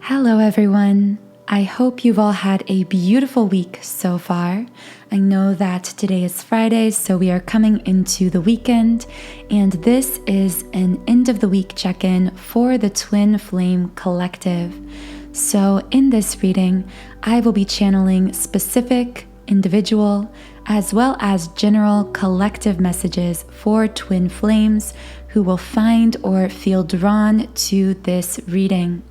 Hello everyone. I hope you've all had a beautiful week so far. I know that today is Friday, so we are coming into the weekend, and this is an end of the week check-in for the Twin Flame Collective. So in this reading, I will be channeling specific, individual, as well as general collective messages for twin flames who will find or feel drawn to this reading.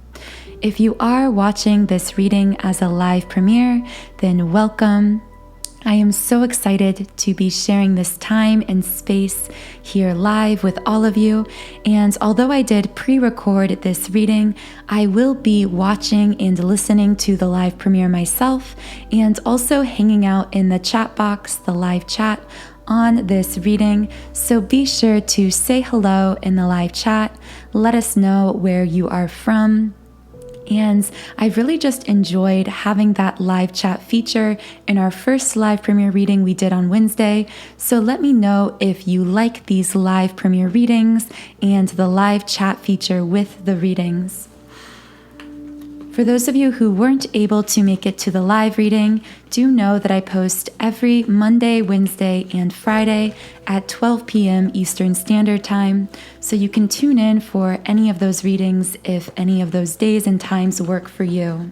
If you are watching this reading as a live premiere, then welcome. I am so excited to be sharing this time and space here live with all of you. And although I did pre-record this reading, I will be watching and listening to the live premiere myself and also hanging out in the chat box, the live chat on this reading. So be sure to say hello in the live chat. Let us know where you are from. And I've really just enjoyed having that live chat feature in our first live premiere reading we did on Wednesday. So let me know if you like these live premiere readings and the live chat feature with the readings. For those of you who weren't able to make it to the live reading, do know that I post every Monday, Wednesday, and Friday at 12 p.m. Eastern Standard Time, so you can tune in for any of those readings if any of those days and times work for you.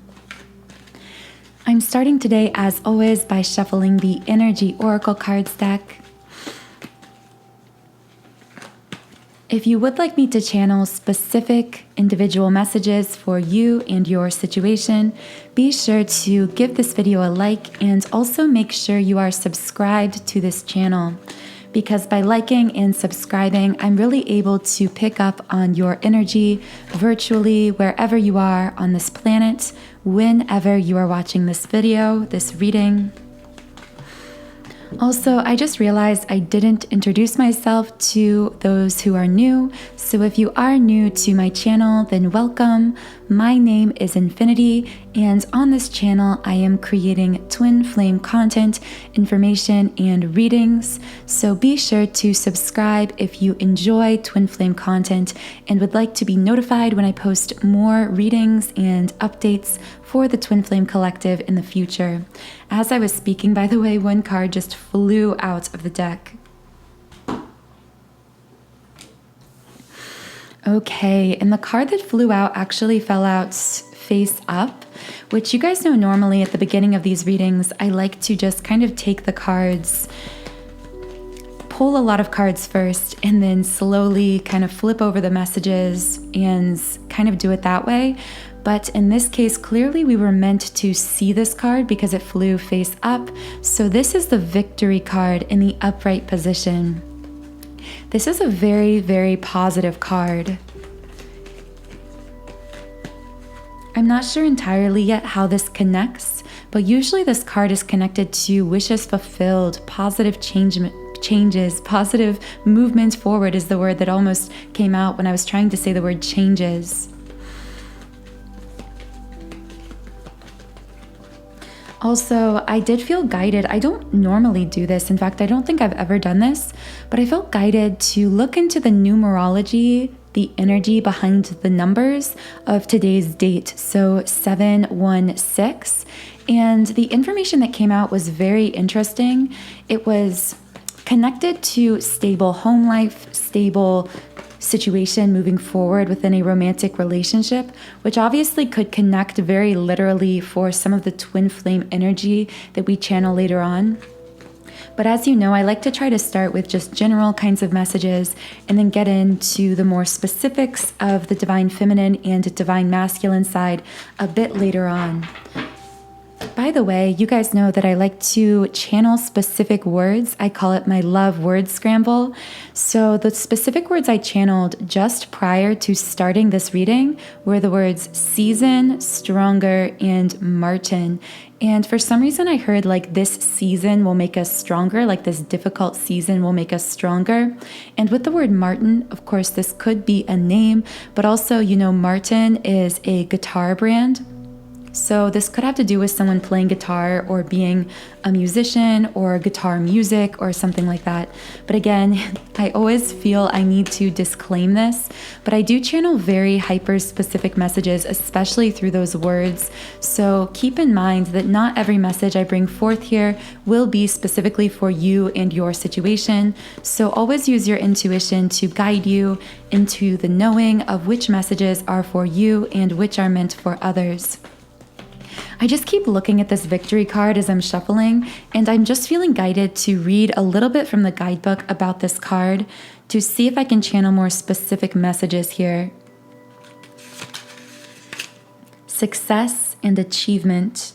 I'm starting today, as always, by shuffling the Energy Oracle cards deck. If you would like me to channel specific individual messages for you and your situation, be sure to give this video a like and also make sure you are subscribed to this channel, because by liking and subscribing, I'm really able to pick up on your energy virtually wherever you are on this planet, whenever you are watching this video, this reading. Also, I just realized I didn't introduce myself to those who are new. So if you are new to my channel, then welcome. My name is Infinity, and on this channel, I am creating twin flame content, information, and readings. So be sure to subscribe if you enjoy twin flame content and would like to be notified when I post more readings and updates for the Twin Flame Collective in the future. As I was speaking, by the way, one card just flew out of the deck. Okay, and the card that flew out actually fell out face up, which you guys know normally at the beginning of these readings, I like to just kind of take the cards, pull a lot of cards first, and then slowly kind of flip over the messages and kind of do it that way. But in this case, clearly we were meant to see this card because it flew face up. So this is the Victory card in the upright position. This is a very, very positive card. I'm not sure entirely yet how this connects, but usually this card is connected to wishes fulfilled, positive changes, positive movement forward is the word that almost came out when I was trying to say the word changes. Also, I did feel guided. I don't normally do this. In fact, I don't think I've ever done this, but I felt guided to look into the numerology, the energy behind the numbers of today's date. So 716. And the information that came out was very interesting. It was connected to stable home life, stable situation moving forward within a romantic relationship, which obviously could connect very literally for some of the twin flame energy that we channel later on. But as you know, I like to try to start with just general kinds of messages and then get into the more specifics of the divine feminine and divine masculine side a bit later on. By the way, you guys know that I like to channel specific words. I call it my love word scramble. So the specific words I channeled just prior to starting this reading were the words season, stronger, and Martin. And for some reason I heard like this season will make us stronger, like this difficult season will make us stronger. And with the word Martin, of course, this could be a name, but also, you know, Martin is a guitar brand. So this could have to do with someone playing guitar or being a musician or guitar music or something like that. But again, I always feel I need to disclaim this, but I do channel very hyper-specific messages, especially through those words. So keep in mind that not every message I bring forth here will be specifically for you and your situation. So always use your intuition to guide you into the knowing of which messages are for you and which are meant for others. I just keep looking at this victory card as I'm shuffling, and I'm just feeling guided to read a little bit from the guidebook about this card to see if I can channel more specific messages here. Success and achievement.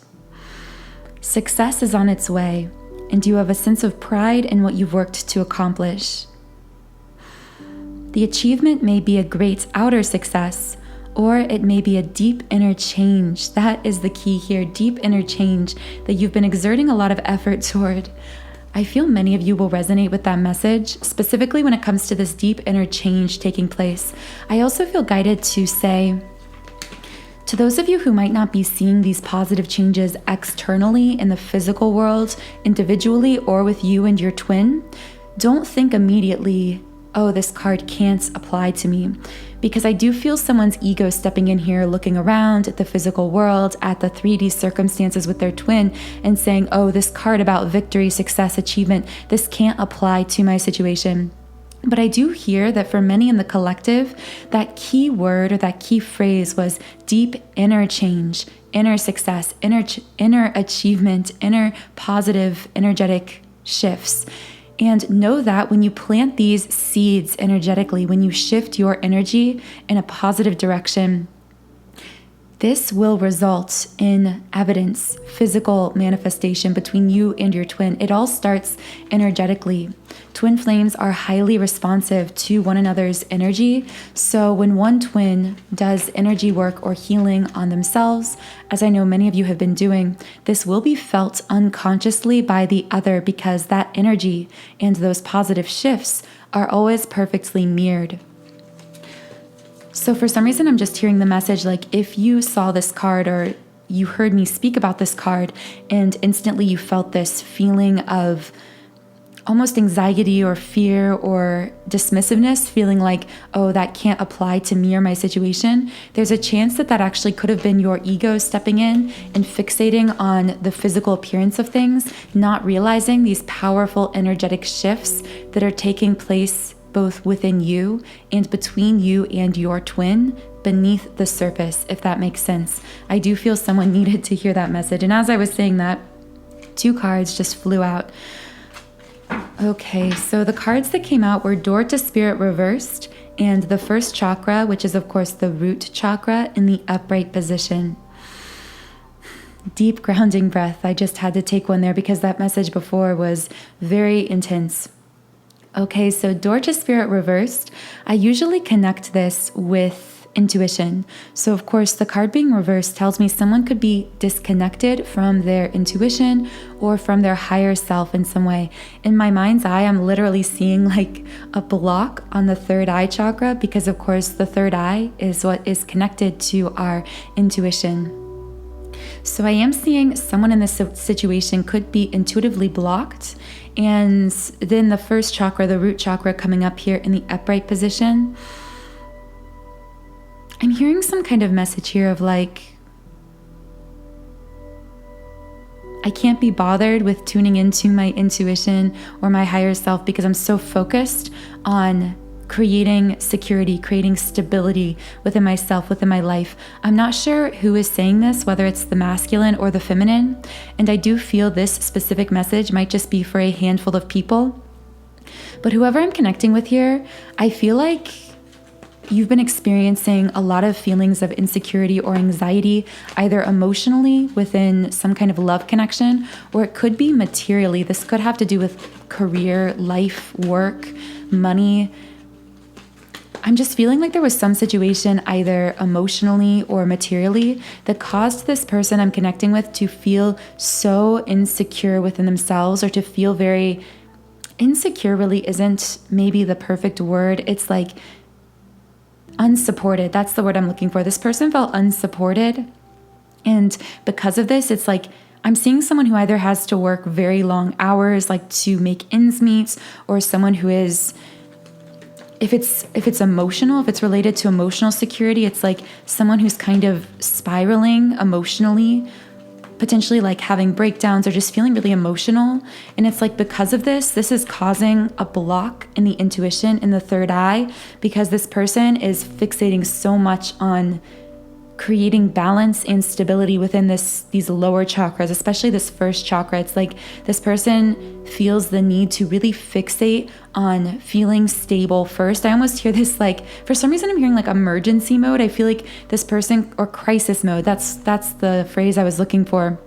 Success is on its way, and you have a sense of pride in what you've worked to accomplish. The achievement may be a great outer success, or it may be a deep inner change. That is the key here, deep inner change that you've been exerting a lot of effort toward. I feel many of you will resonate with that message, specifically when it comes to this deep inner change taking place. I also feel guided to say, to those of you who might not be seeing these positive changes externally in the physical world, individually or with you and your twin, don't think immediately, oh, this card can't apply to me. Because I do feel someone's ego stepping in here, looking around at the physical world, at the 3D circumstances with their twin, and saying, oh, this card about victory, success, achievement, this can't apply to my situation. But I do hear that for many in the collective, that key word or that key phrase was deep inner change, inner success, inner achievement, inner positive, energetic shifts. And know that when you plant these seeds energetically, when you shift your energy in a positive direction, this will result in evidence, physical manifestation between you and your twin. It all starts energetically. Twin flames are highly responsive to one another's energy. So when one twin does energy work or healing on themselves, as I know many of you have been doing, this will be felt unconsciously by the other because that energy and those positive shifts are always perfectly mirrored. So for some reason, I'm just hearing the message like if you saw this card or you heard me speak about this card and instantly you felt this feeling of almost anxiety or fear or dismissiveness, feeling like, oh, that can't apply to me or my situation, there's a chance that that actually could have been your ego stepping in and fixating on the physical appearance of things, not realizing these powerful energetic shifts that are taking place both within you and between you and your twin beneath the surface, if that makes sense. I do feel someone needed to hear that message. And as I was saying that, 2 cards just flew out. Okay, so the cards that came out were Door to Spirit reversed and the first chakra, which is of course the root chakra, in the upright position. Deep grounding breath. I just had to take one there because that message before was very intense. Okay, so Door to Spirit reversed. I usually connect this with intuition. So of course, the card being reversed tells me someone could be disconnected from their intuition or from their higher self in some way. In my mind's eye, I'm literally seeing like a block on the third eye chakra because of course the third eye is what is connected to our intuition. So I am seeing someone in this situation could be intuitively blocked. And then the first chakra, the root chakra, coming up here in the upright position. I'm hearing some kind of message here of like, I can't be bothered with tuning into my intuition or my higher self because I'm so focused on creating security, creating stability within myself, within my life. I'm not sure who is saying this, whether it's the masculine or the feminine, and I do feel this specific message might just be for a handful of people. But whoever I'm connecting with here, I feel like you've been experiencing a lot of feelings of insecurity or anxiety, either emotionally within some kind of love connection, or it could be materially. This could have to do with career, life, work, money. I'm just feeling like there was some situation either emotionally or materially that caused this person I'm connecting with to feel so insecure within themselves, or to feel very insecure really isn't maybe the perfect word. It's like unsupported. That's the word I'm looking for. This person felt unsupported And because of this, it's like I'm seeing someone who either has to work very long hours, like to make ends meet, or someone who is, if it's emotional, if it's related to emotional security, it's like someone who's kind of spiraling emotionally, potentially like having breakdowns or just feeling really emotional. And it's like because of this is causing a block in the intuition, in the third eye, because this person is fixating so much on creating balance and stability within these lower chakras, especially this first chakra. It's like this person feels the need to really fixate on feeling stable first. I almost hear this, like, for some reason I'm hearing like emergency mode. I feel like this person, or crisis mode, that's the phrase I was looking for.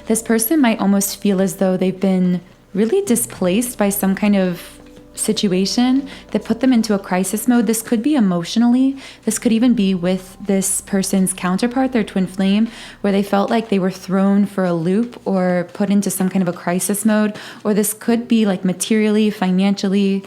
This person might almost feel as though they've been really displaced by some kind of situation that put them into a crisis mode. This could be emotionally. This could even be with this person's counterpart, their twin flame, where they felt like they were thrown for a loop or put into some kind of a crisis mode. Or this could be like materially, financially.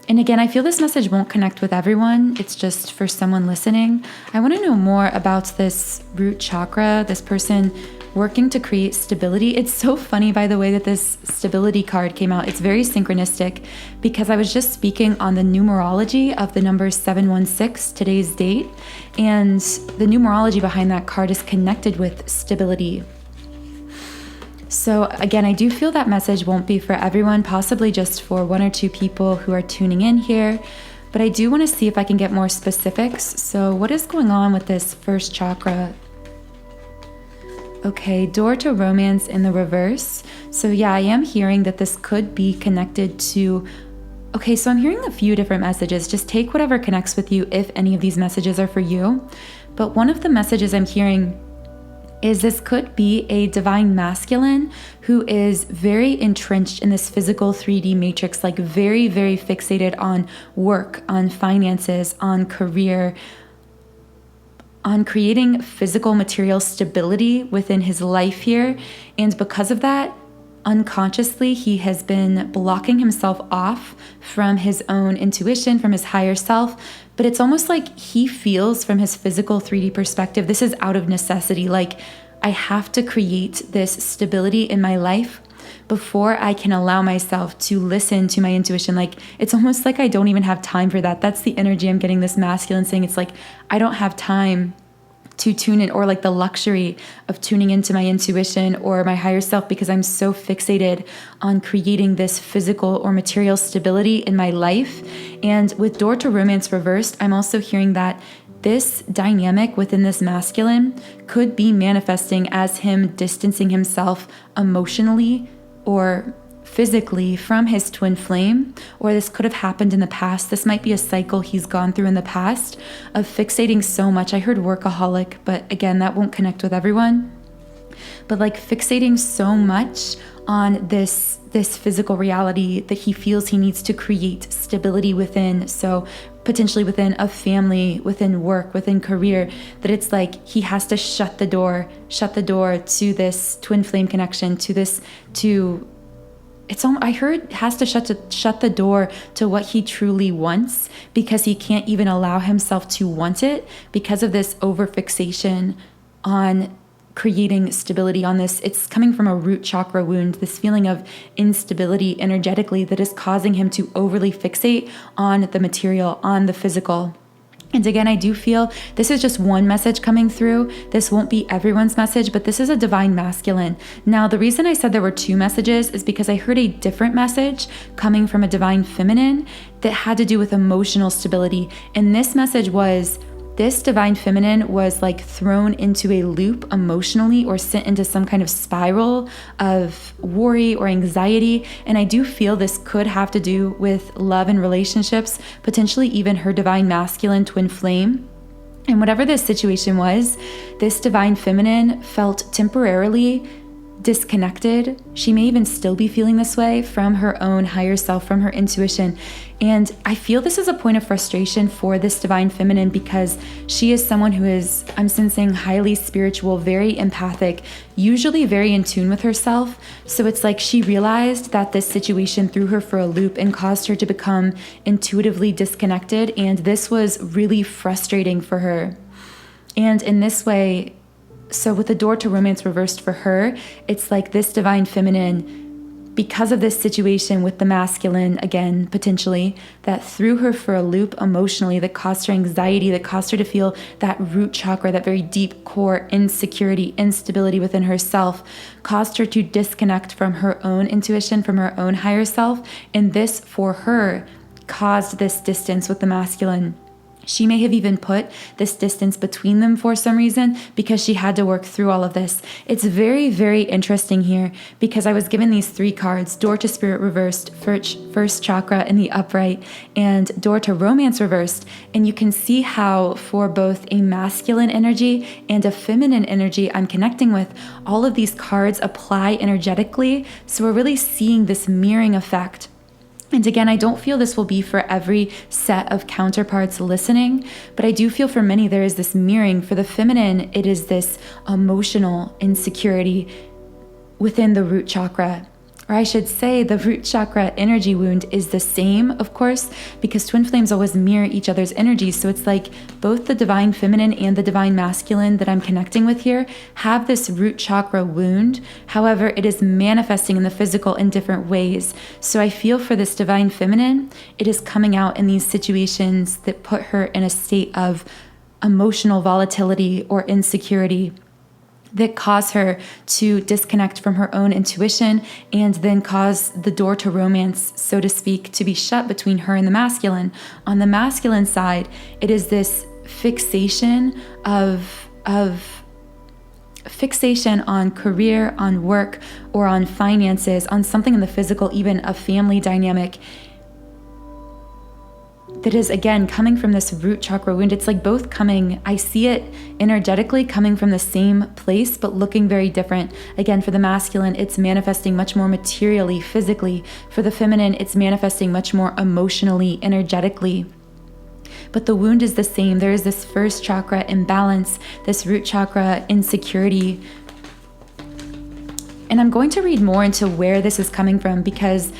And again, I feel this message won't connect with everyone. It's just for someone listening. I want to know more about this root chakra, this person working to create stability. It's so funny, by the way, that this stability card came out. It's very synchronistic because I was just speaking on the numerology of the number 716, today's date, and the numerology behind that card is connected with stability. So again, I do feel that message won't be for everyone, possibly just for one or two people who are tuning in here, but I do want to see if I can get more specifics. So what is going on with this first chakra? Okay, door to romance in the reverse. So yeah, I am hearing that this could be connected to, okay, so I'm hearing a few different messages. Just take whatever connects with you if any of these messages are for you. But one of the messages I'm hearing is this could be a divine masculine who is very entrenched in this physical 3D matrix, like very, very fixated on work, on finances, on career, on creating physical material stability within his life here. And because of that, unconsciously, he has been blocking himself off from his own intuition, from his higher self. But it's almost like he feels from his physical 3D perspective, this is out of necessity. Like, I have to create this stability in my life before I can allow myself to listen to my intuition. Like, it's almost like I don't even have time for that. That's the energy I'm getting, this masculine saying. It's like, I don't have time to tune in, or like the luxury of tuning into my intuition or my higher self, because I'm so fixated on creating this physical or material stability in my life. And with door to romance reversed, I'm also hearing that this dynamic within this masculine could be manifesting as him distancing himself emotionally or physically from his twin flame, or this could have happened in the past. This might be a cycle he's gone through in the past of fixating so much. I heard workaholic, but again, that won't connect with everyone. But like fixating so much on this physical reality that he feels he needs to create stability within. So potentially within a family, within work, within career, that it's like he has to shut the door to this twin flame connection, I heard has to shut the door to what he truly wants, because he can't even allow himself to want it because of this overfixation on creating stability on this. It's coming from a root chakra wound, this feeling of instability energetically that is causing him to overly fixate on the material, on the physical. And again, I do feel this is just one message coming through. This won't be everyone's message, but this is a divine masculine. Now, the reason I said there were two messages is because I heard a different message coming from a divine feminine that had to do with emotional stability. And this message was, this divine feminine was like thrown into a loop emotionally, or sent into some kind of spiral of worry or anxiety. And I do feel this could have to do with love and relationships, potentially even her divine masculine twin flame. And whatever this situation was, this divine feminine felt temporarily disconnected. She may even still be feeling this way from her own higher self, from her intuition. And I feel this is a point of frustration for this divine feminine, because she is someone who is, I'm sensing, highly spiritual, very empathic, usually very in tune with herself. So it's like she realized that this situation threw her for a loop and caused her to become intuitively disconnected. And this was really frustrating for her. And in this way, So with the door to romance reversed for her, it's like this divine feminine, because of this situation with the masculine, again, potentially, that threw her for a loop emotionally, that caused her anxiety, that caused her to feel that root chakra, that very deep core insecurity, instability within herself, caused her to disconnect from her own intuition, from her own higher self. And this, for her, caused this distance with the masculine. She may have even put this distance between them for some reason because she had to work through all of this. It's very, very interesting here because I was given these 3 cards: door to spirit reversed, first chakra in the upright, and door to romance reversed. And you can see how for both a masculine energy and a feminine energy I'm connecting with, all of these cards apply energetically. So we're really seeing this mirroring effect. And again, I don't feel this will be for every set of counterparts listening, but I do feel for many there is this mirroring. For the feminine, it is this emotional insecurity within the root chakra. Or I should say the root chakra energy wound is the same, of course, because twin flames always mirror each other's energies. So it's like both the divine feminine and the divine masculine that I'm connecting with here have this root chakra wound. However, it is manifesting in the physical in different ways. So I feel for this divine feminine, it is coming out in these situations that put her in a state of emotional volatility or insecurity, that cause her to disconnect from her own intuition and then cause the door to romance, so to speak, to be shut between her and the masculine. On the masculine side, it is this fixation fixation on career, on work, or on finances, on something in the physical, even a family dynamic, that is, again, coming from this root chakra wound. It's like both coming, I see it energetically coming from the same place, but looking very different. Again, for the masculine, it's manifesting much more materially, physically. For the feminine, it's manifesting much more emotionally, energetically. But the wound is the same. There is this first chakra imbalance, this root chakra insecurity. And I'm going to read more into where this is coming from, because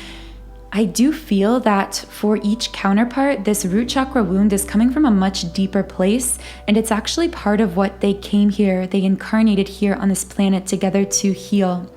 I do feel that for each counterpart, this root chakra wound is coming from a much deeper place, and it's actually part of what they came here, they incarnated here on this planet together to heal.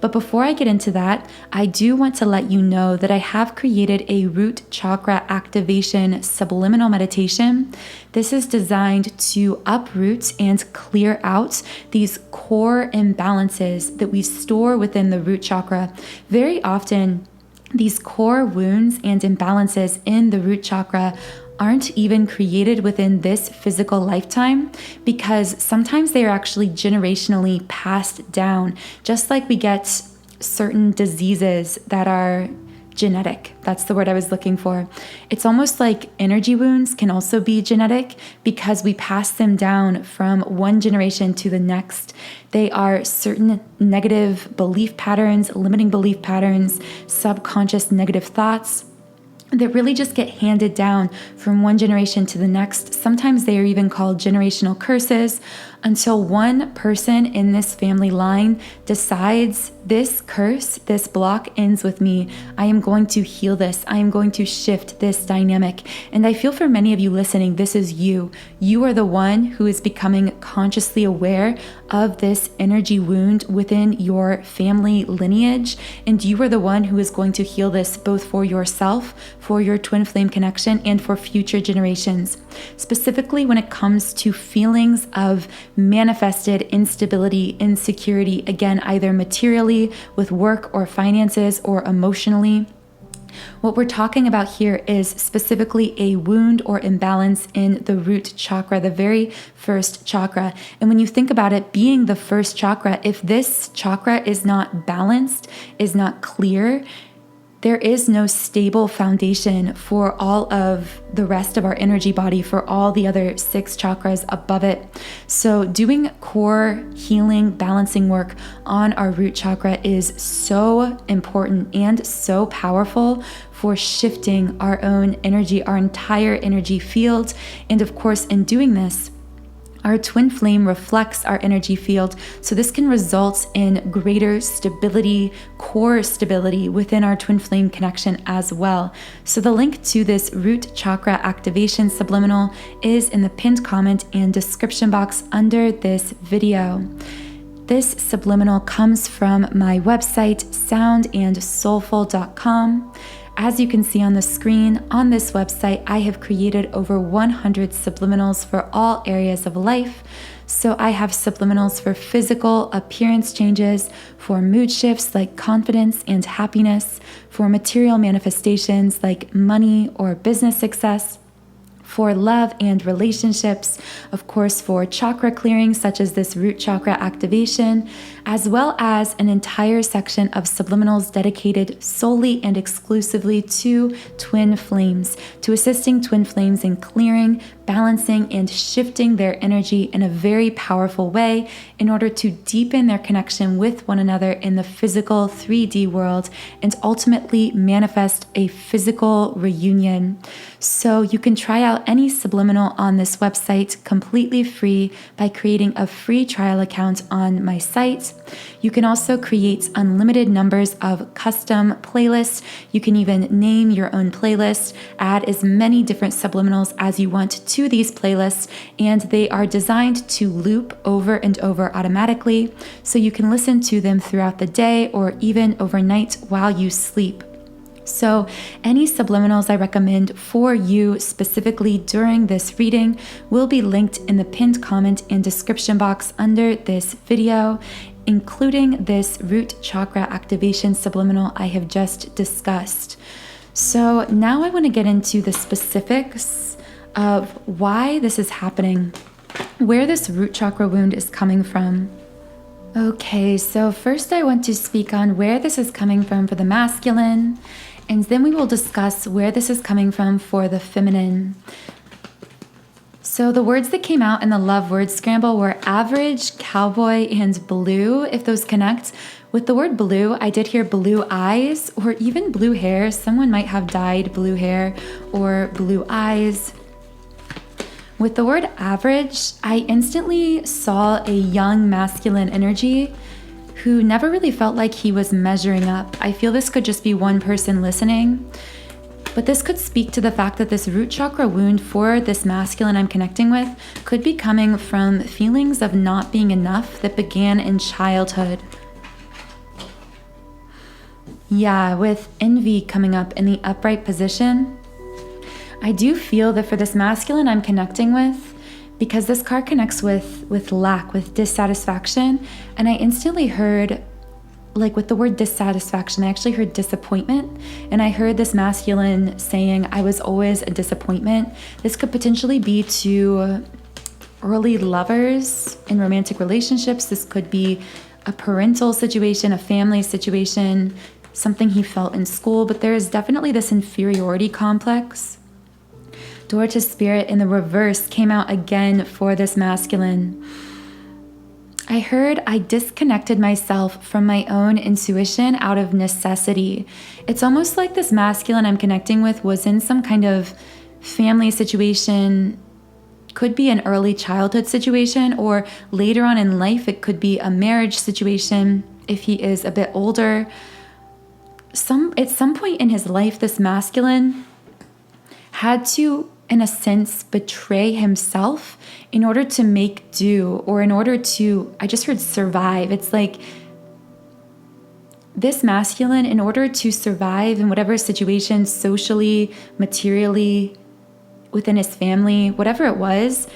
But before I get into that, I do want to let you know that I have created a root chakra activation subliminal meditation. This is designed to uproot and clear out these core imbalances that we store within the root chakra. Very often, these core wounds and imbalances in the root chakra aren't even created within this physical lifetime, because sometimes they are actually generationally passed down, just like we get certain diseases that are genetic. That's the word I was looking for. It's almost like energy wounds can also be genetic because we pass them down from one generation to the next. They are certain negative belief patterns, limiting belief patterns, subconscious negative thoughts that really just get handed down from one generation to the next. Sometimes they are even called generational curses, until one person in this family line decides, this curse, this block ends with me. I am going to heal this. I am going to shift this dynamic. And I feel for many of you listening, this is you. You are the one who is becoming consciously aware of this energy wound within your family lineage. And you are the one who is going to heal this, both for yourself, for your twin flame connection, and for future generations. Specifically when it comes to feelings of manifested instability, insecurity, again, either materially with work or finances, or emotionally. What we're talking about here is specifically a wound or imbalance in the root chakra, the very first chakra. And when you think about it being the first chakra, if this chakra is not balanced, is not clear, there is no stable foundation for all of the rest of our energy body, for all the other 6 chakras above it. So doing core healing, balancing work on our root chakra is so important and so powerful for shifting our own energy, our entire energy field. And of course, in doing this, Our twin flame reflects our energy field, so this can result in greater stability, core stability within our twin flame connection as well. So the link to this root chakra activation subliminal is in the pinned comment and description box under this video. This subliminal comes from my website, soundandsoulful.com. As you can see on the screen, on this website, I have created over 100 subliminals for all areas of life. So I have subliminals for physical appearance changes, for mood shifts like confidence and happiness, for material manifestations like money or business success, for love and relationships, of course, for chakra clearing, such as this root chakra activation, as well as an entire section of subliminals dedicated solely and exclusively to twin flames, to assisting twin flames in clearing, balancing, and shifting their energy in a very powerful way in order to deepen their connection with one another in the physical 3D world and ultimately manifest a physical reunion. So you can try out any subliminal on this website completely free by creating a free trial account on my site. You can also create unlimited numbers of custom playlists. You can even name your own playlist, add as many different subliminals as you want to these playlists, and they are designed to loop over and over automatically, so you can listen to them throughout the day or even overnight while you sleep. So any subliminals I recommend for you specifically during this reading will be linked in the pinned comment and description box under this video, including this root chakra activation subliminal I have just discussed. So now I want to get into the specifics of why this is happening, where this root chakra wound is coming from. Okay, so first I want to speak on where this is coming from for the masculine, and then we will discuss where this is coming from for the feminine. So the words that came out in the love word scramble were average, cowboy, and blue, if those connect. With the word blue, I did hear blue eyes or even blue hair. Someone might have dyed blue hair or blue eyes. With the word average, I instantly saw a young masculine energy who never really felt like he was measuring up. I feel this could just be one person listening, but this could speak to the fact that this root chakra wound for this masculine I'm connecting with could be coming from feelings of not being enough that began in childhood. Yeah, with envy coming up in the upright position, I do feel that for this masculine I'm connecting with, because this card connects with lack, with dissatisfaction, and I instantly heard, like with the word dissatisfaction, I actually heard disappointment, and I heard this masculine saying, I was always a disappointment. This could potentially be to early lovers in romantic relationships. This could be a parental situation, a family situation, something he felt in school, but there is definitely this inferiority complex. Door to Spirit in the reverse came out again for this masculine. I heard I disconnected myself from my own intuition out of necessity. It's almost like this masculine I'm connecting with was in some kind of family situation, could be an early childhood situation, or later on in life, it could be a marriage situation if he is a bit older. At some point in his life, this masculine had to, in a sense, betray himself in order to make do, or in order to, I just heard survive. It's like this masculine, in order to survive in whatever situation, socially, materially, within his family, whatever it was,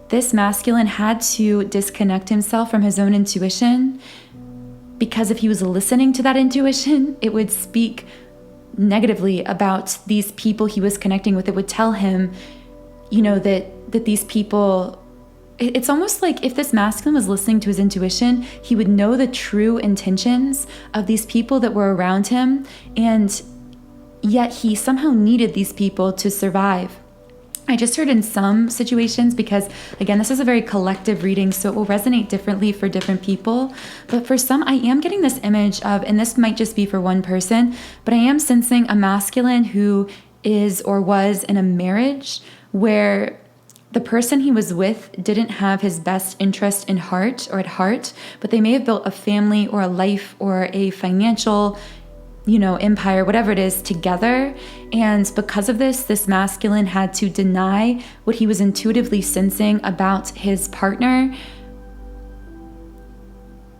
this masculine had to disconnect himself from his own intuition, because if he was listening to that intuition, it would speak negatively about these people he was connecting with. It would tell him, that these people, it's almost like if this masculine was listening to his intuition, he would know the true intentions of these people that were around him, and yet he somehow needed these people to survive. I just heard in some situations, because again, this is a very collective reading, so it will resonate differently for different people. But for some, I am getting this image of, and this might just be for one person, but I am sensing a masculine who is or was in a marriage where the person he was with didn't have his best interest in heart or at heart, but they may have built a family or a life or a financial, empire, whatever it is, together. And because of this, this masculine had to deny what he was intuitively sensing about his partner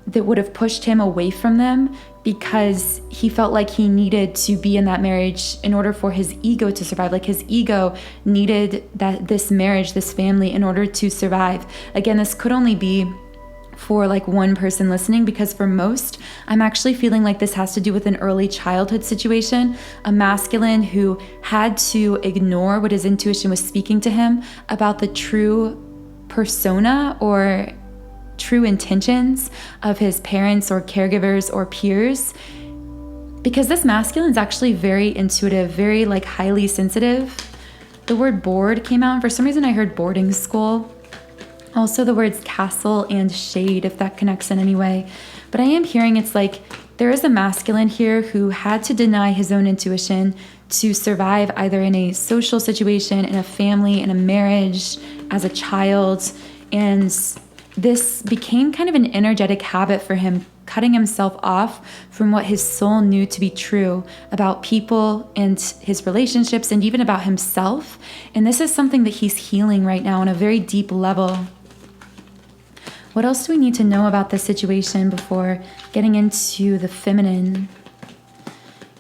that would have pushed him away from them, because he felt like he needed to be in that marriage in order for his ego to survive. Like his ego needed this marriage, this family, in order to survive. Again, this could only be for like one person listening, because for most, I'm actually feeling like this has to do with an early childhood situation, a masculine who had to ignore what his intuition was speaking to him about the true persona or true intentions of his parents or caregivers or peers, because this masculine is actually very intuitive, very like highly sensitive. The word board came out, and for some reason I heard boarding school. Also the words castle and shade, if that connects in any way. But I am hearing it's like there is a masculine here who had to deny his own intuition to survive either in a social situation, in a family, in a marriage, as a child. And this became kind of an energetic habit for him, cutting himself off from what his soul knew to be true about people and his relationships and even about himself. And this is something that he's healing right now on a very deep level. What else do we need to know about this situation before getting into the feminine?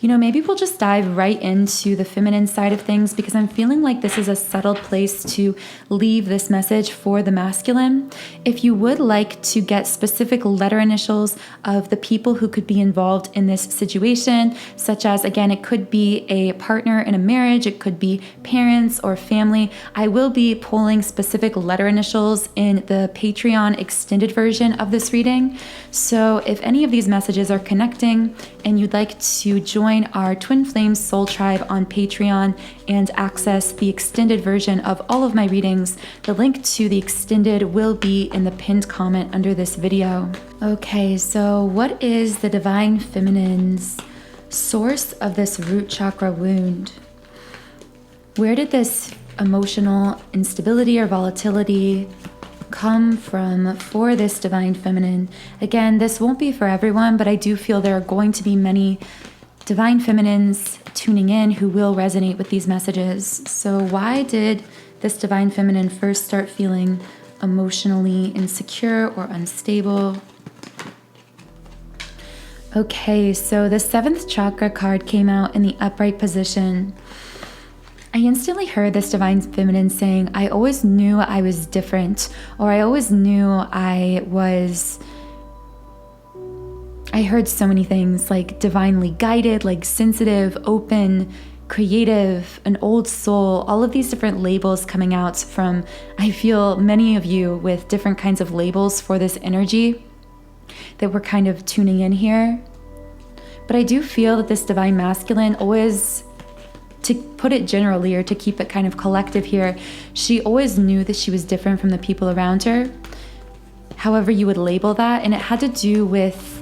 Maybe we'll just dive right into the feminine side of things, because I'm feeling like this is a settled place to leave this message for the masculine. If you would like to get specific letter initials of the people who could be involved in this situation, such as, again, it could be a partner in a marriage, it could be parents or family, I will be pulling specific letter initials in the Patreon extended version of this reading. So if any of these messages are connecting and you'd like to join our Twin Flames Soul Tribe on Patreon and access the extended version of all of my readings, the link to the extended will be in the pinned comment under this video. Okay, so what is the Divine Feminine's source of this root chakra wound? Where did this emotional instability or volatility come from for this Divine Feminine? Again, this won't be for everyone, but I do feel there are going to be many Divine Feminines tuning in who will resonate with these messages. So why did this Divine Feminine first start feeling emotionally insecure or unstable? Okay, so the 7th chakra card came out in the upright position. I instantly heard this Divine Feminine saying, I always knew I was different, or I always knew I heard so many things like divinely guided, like sensitive, open, creative, an old soul, all of these different labels coming out from, I feel, many of you with different kinds of labels for this energy that we're kind of tuning in here. But I do feel that this Divine Masculine always, to put it generally or to keep it kind of collective here, she always knew that she was different from the people around her, however you would label that. And it had to do with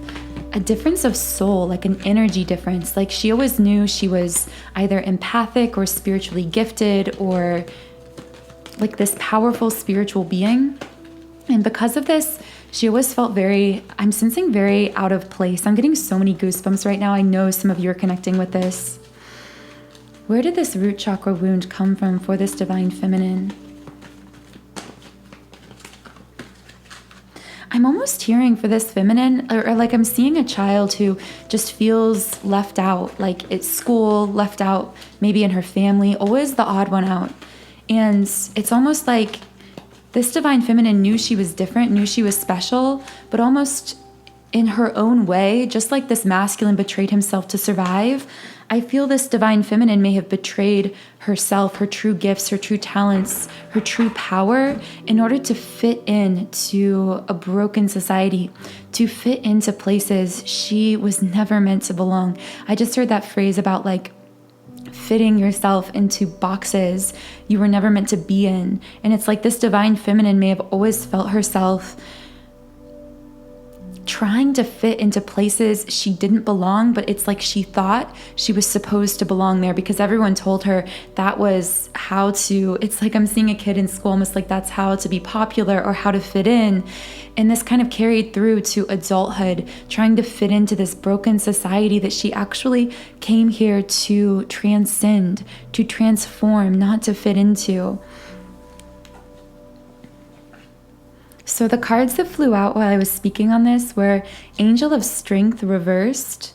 a difference of soul, like an energy difference. Like she always knew she was either empathic or spiritually gifted or like this powerful spiritual being. And because of this, she always felt I'm sensing very out of place. I'm getting so many goosebumps right now. I know some of you are connecting with this. Where did this root chakra wound come from for this Divine Feminine? I'm almost hearing for this feminine, or like I'm seeing a child who just feels left out, like at school, left out, maybe in her family, always the odd one out. And it's almost like this Divine Feminine knew she was different, knew she was special, but almost in her own way, just like this masculine betrayed himself to survive, I feel this Divine Feminine may have betrayed herself, her true gifts, her true talents, her true power in order to fit into a broken society, to fit into places she was never meant to belong. I just heard that phrase about like fitting yourself into boxes you were never meant to be in. And it's like this Divine Feminine may have always felt herself trying to fit into places she didn't belong, but it's like she thought she was supposed to belong there because everyone told her that was how to, it's like I'm seeing a kid in school almost like that's how to be popular or how to fit in. And this kind of carried through to adulthood, trying to fit into this broken society that she actually came here to transcend, to transform, not to fit into. So the cards that flew out while I was speaking on this were Angel of Strength reversed,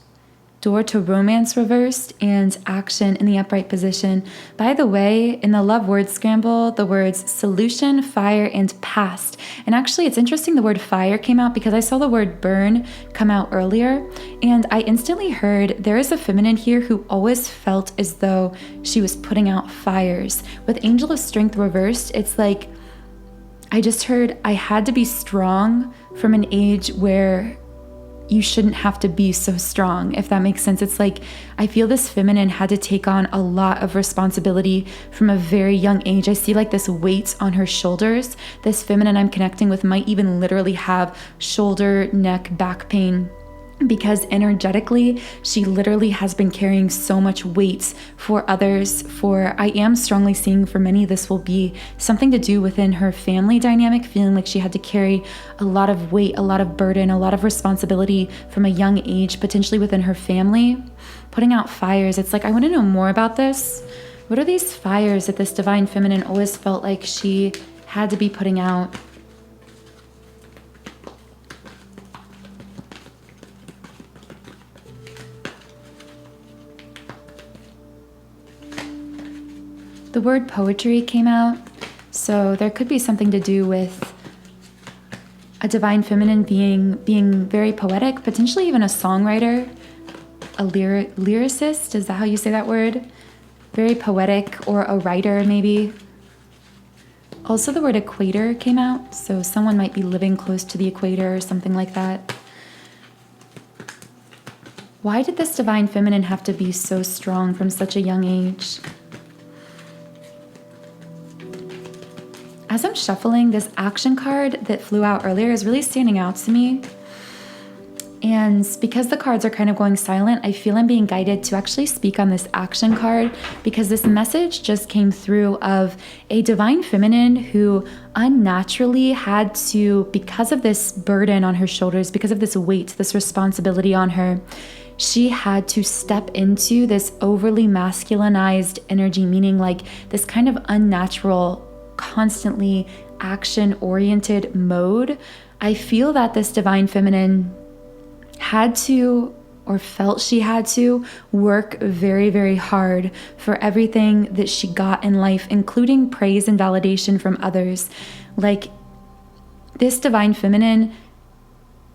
Door to Romance reversed, and Action in the upright position. By the way, in the love word scramble, the words solution, fire, and past. And actually, it's interesting the word fire came out because I saw the word burn come out earlier, and I instantly heard there is a feminine here who always felt as though she was putting out fires. With Angel of Strength reversed, it's like, I just heard I had to be strong from an age where you shouldn't have to be so strong, if that makes sense. It's like I feel this feminine had to take on a lot of responsibility from a very young age. I see like this weight on her shoulders. This feminine I'm connecting with might even literally have shoulder, neck, back pain, because energetically, she literally has been carrying so much weight for others. I am strongly seeing for many, this will be something to do within her family dynamic, feeling like she had to carry a lot of weight, a lot of burden, a lot of responsibility from a young age, potentially within her family, putting out fires. It's like, I want to know more about this. What are these fires that this divine feminine always felt like she had to be putting out? The word poetry came out, so there could be something to do with a divine feminine being very poetic, potentially even a songwriter, a lyricist, is that how you say that word? Very poetic, or a writer maybe. Also the word equator came out, so someone might be living close to the equator or something like that. Why did this divine feminine have to be so strong from such a young age? As I'm shuffling, this action card that flew out earlier is really standing out to me. And because the cards are kind of going silent, I feel I'm being guided to actually speak on this action card because this message just came through of a divine feminine who unnaturally had to, because of this burden on her shoulders, because of this weight, this responsibility on her, she had to step into this overly masculinized energy, meaning like this kind of unnatural, constantly action-oriented mode. I feel that this divine feminine had to, or felt she had to, work very, very hard for everything that she got in life, including praise and validation from others. Like this divine feminine,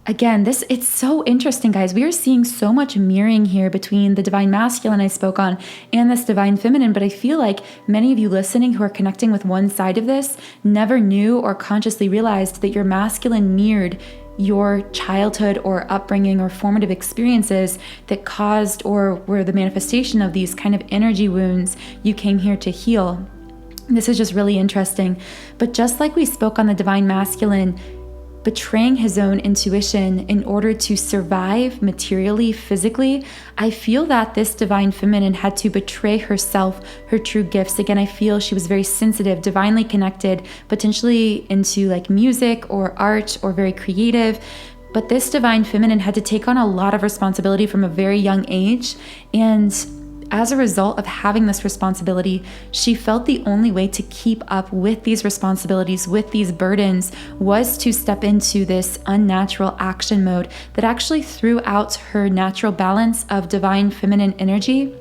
again, it's so interesting, guys. We are seeing so much mirroring here between the divine masculine I spoke on and this divine feminine, but I feel like many of you listening who are connecting with one side of this never knew or consciously realized that your masculine mirrored your childhood or upbringing or formative experiences that caused or were the manifestation of these kind of energy wounds you came here to heal. This is just really interesting. But just like we spoke on the divine masculine, betraying his own intuition in order to survive materially, physically, I feel that this divine feminine had to betray herself, her true gifts. Again, I feel she was very sensitive, divinely connected, potentially into like music or art or very creative. But this divine feminine had to take on a lot of responsibility from a very young age. And as a result of having this responsibility, she felt the only way to keep up with these responsibilities, with these burdens, was to step into this unnatural action mode that actually threw out her natural balance of divine feminine energy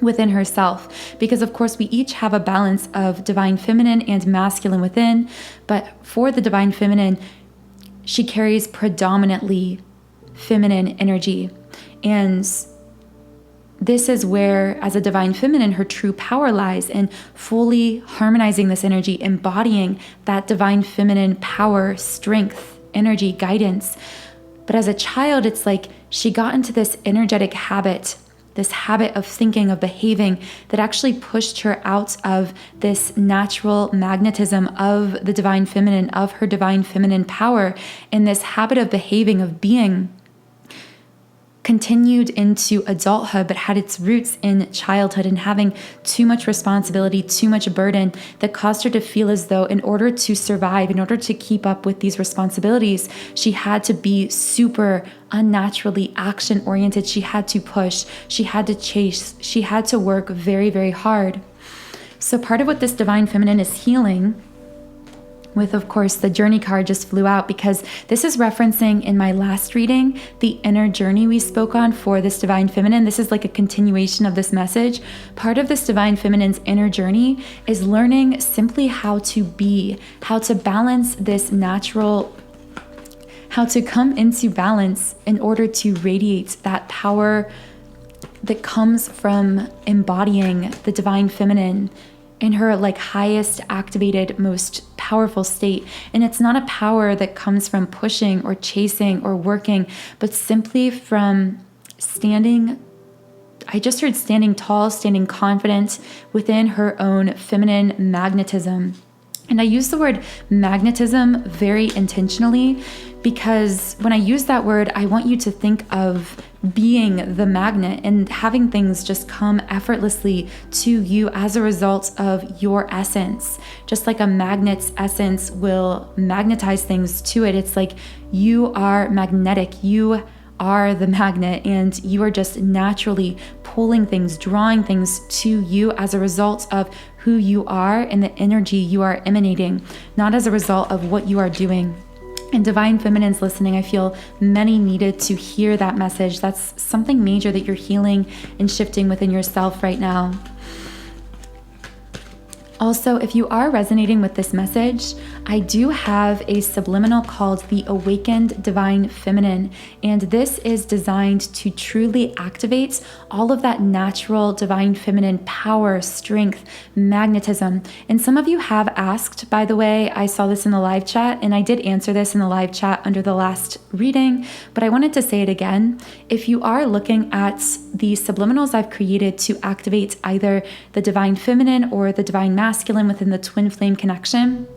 within herself. Because of course we each have a balance of divine feminine and masculine within, but for the divine feminine, she carries predominantly feminine energy. And this is where, as a divine feminine, her true power lies in fully harmonizing this energy, embodying that divine feminine power, strength, energy, guidance. But as a child, it's like she got into this energetic habit this habit of thinking, of behaving, that actually pushed her out of this natural magnetism of the divine feminine, of her divine feminine power, and this habit of behaving, of being, continued into adulthood, but had its roots in childhood and having too much responsibility, too much burden, that caused her to feel as though in order to survive, in order to keep up with these responsibilities, she had to be super unnaturally action-oriented. She had to push, she had to chase, she had to work very, very hard. So part of what this divine feminine is healing with, of course, the journey card just flew out because this is referencing in my last reading, the inner journey we spoke on for this divine feminine. This is like a continuation of this message. Part of this divine feminine's inner journey is learning simply how to be, how to balance this natural, how to come into balance in order to radiate that power that comes from embodying the divine feminine in her like highest activated, most powerful state. And it's not a power that comes from pushing or chasing or working, but simply from standing, I just heard standing tall, standing confident within her own feminine magnetism. And I use the word magnetism very intentionally because when I use that word, I want you to think of being the magnet and having things just come effortlessly to you as a result of your essence. Just like a magnet's essence will magnetize things to it. It's like you are magnetic. You are the magnet and you are just naturally pulling things, drawing things to you as a result of who you are and the energy you are emanating, not as a result of what you are doing. And divine feminines listening, I feel many needed to hear that message. That's something major that you're healing and shifting within yourself right now. Also, if you are resonating with this message, I do have a subliminal called the Awakened Divine Feminine, and this is designed to truly activate all of that natural divine feminine power, strength, magnetism. And some of you have asked, by the way, I saw this in the live chat, and I did answer this in the live chat under the last reading, but I wanted to say it again. If you are looking at the subliminals I've created to activate either the divine feminine or the divine masculine within the twin flame connection,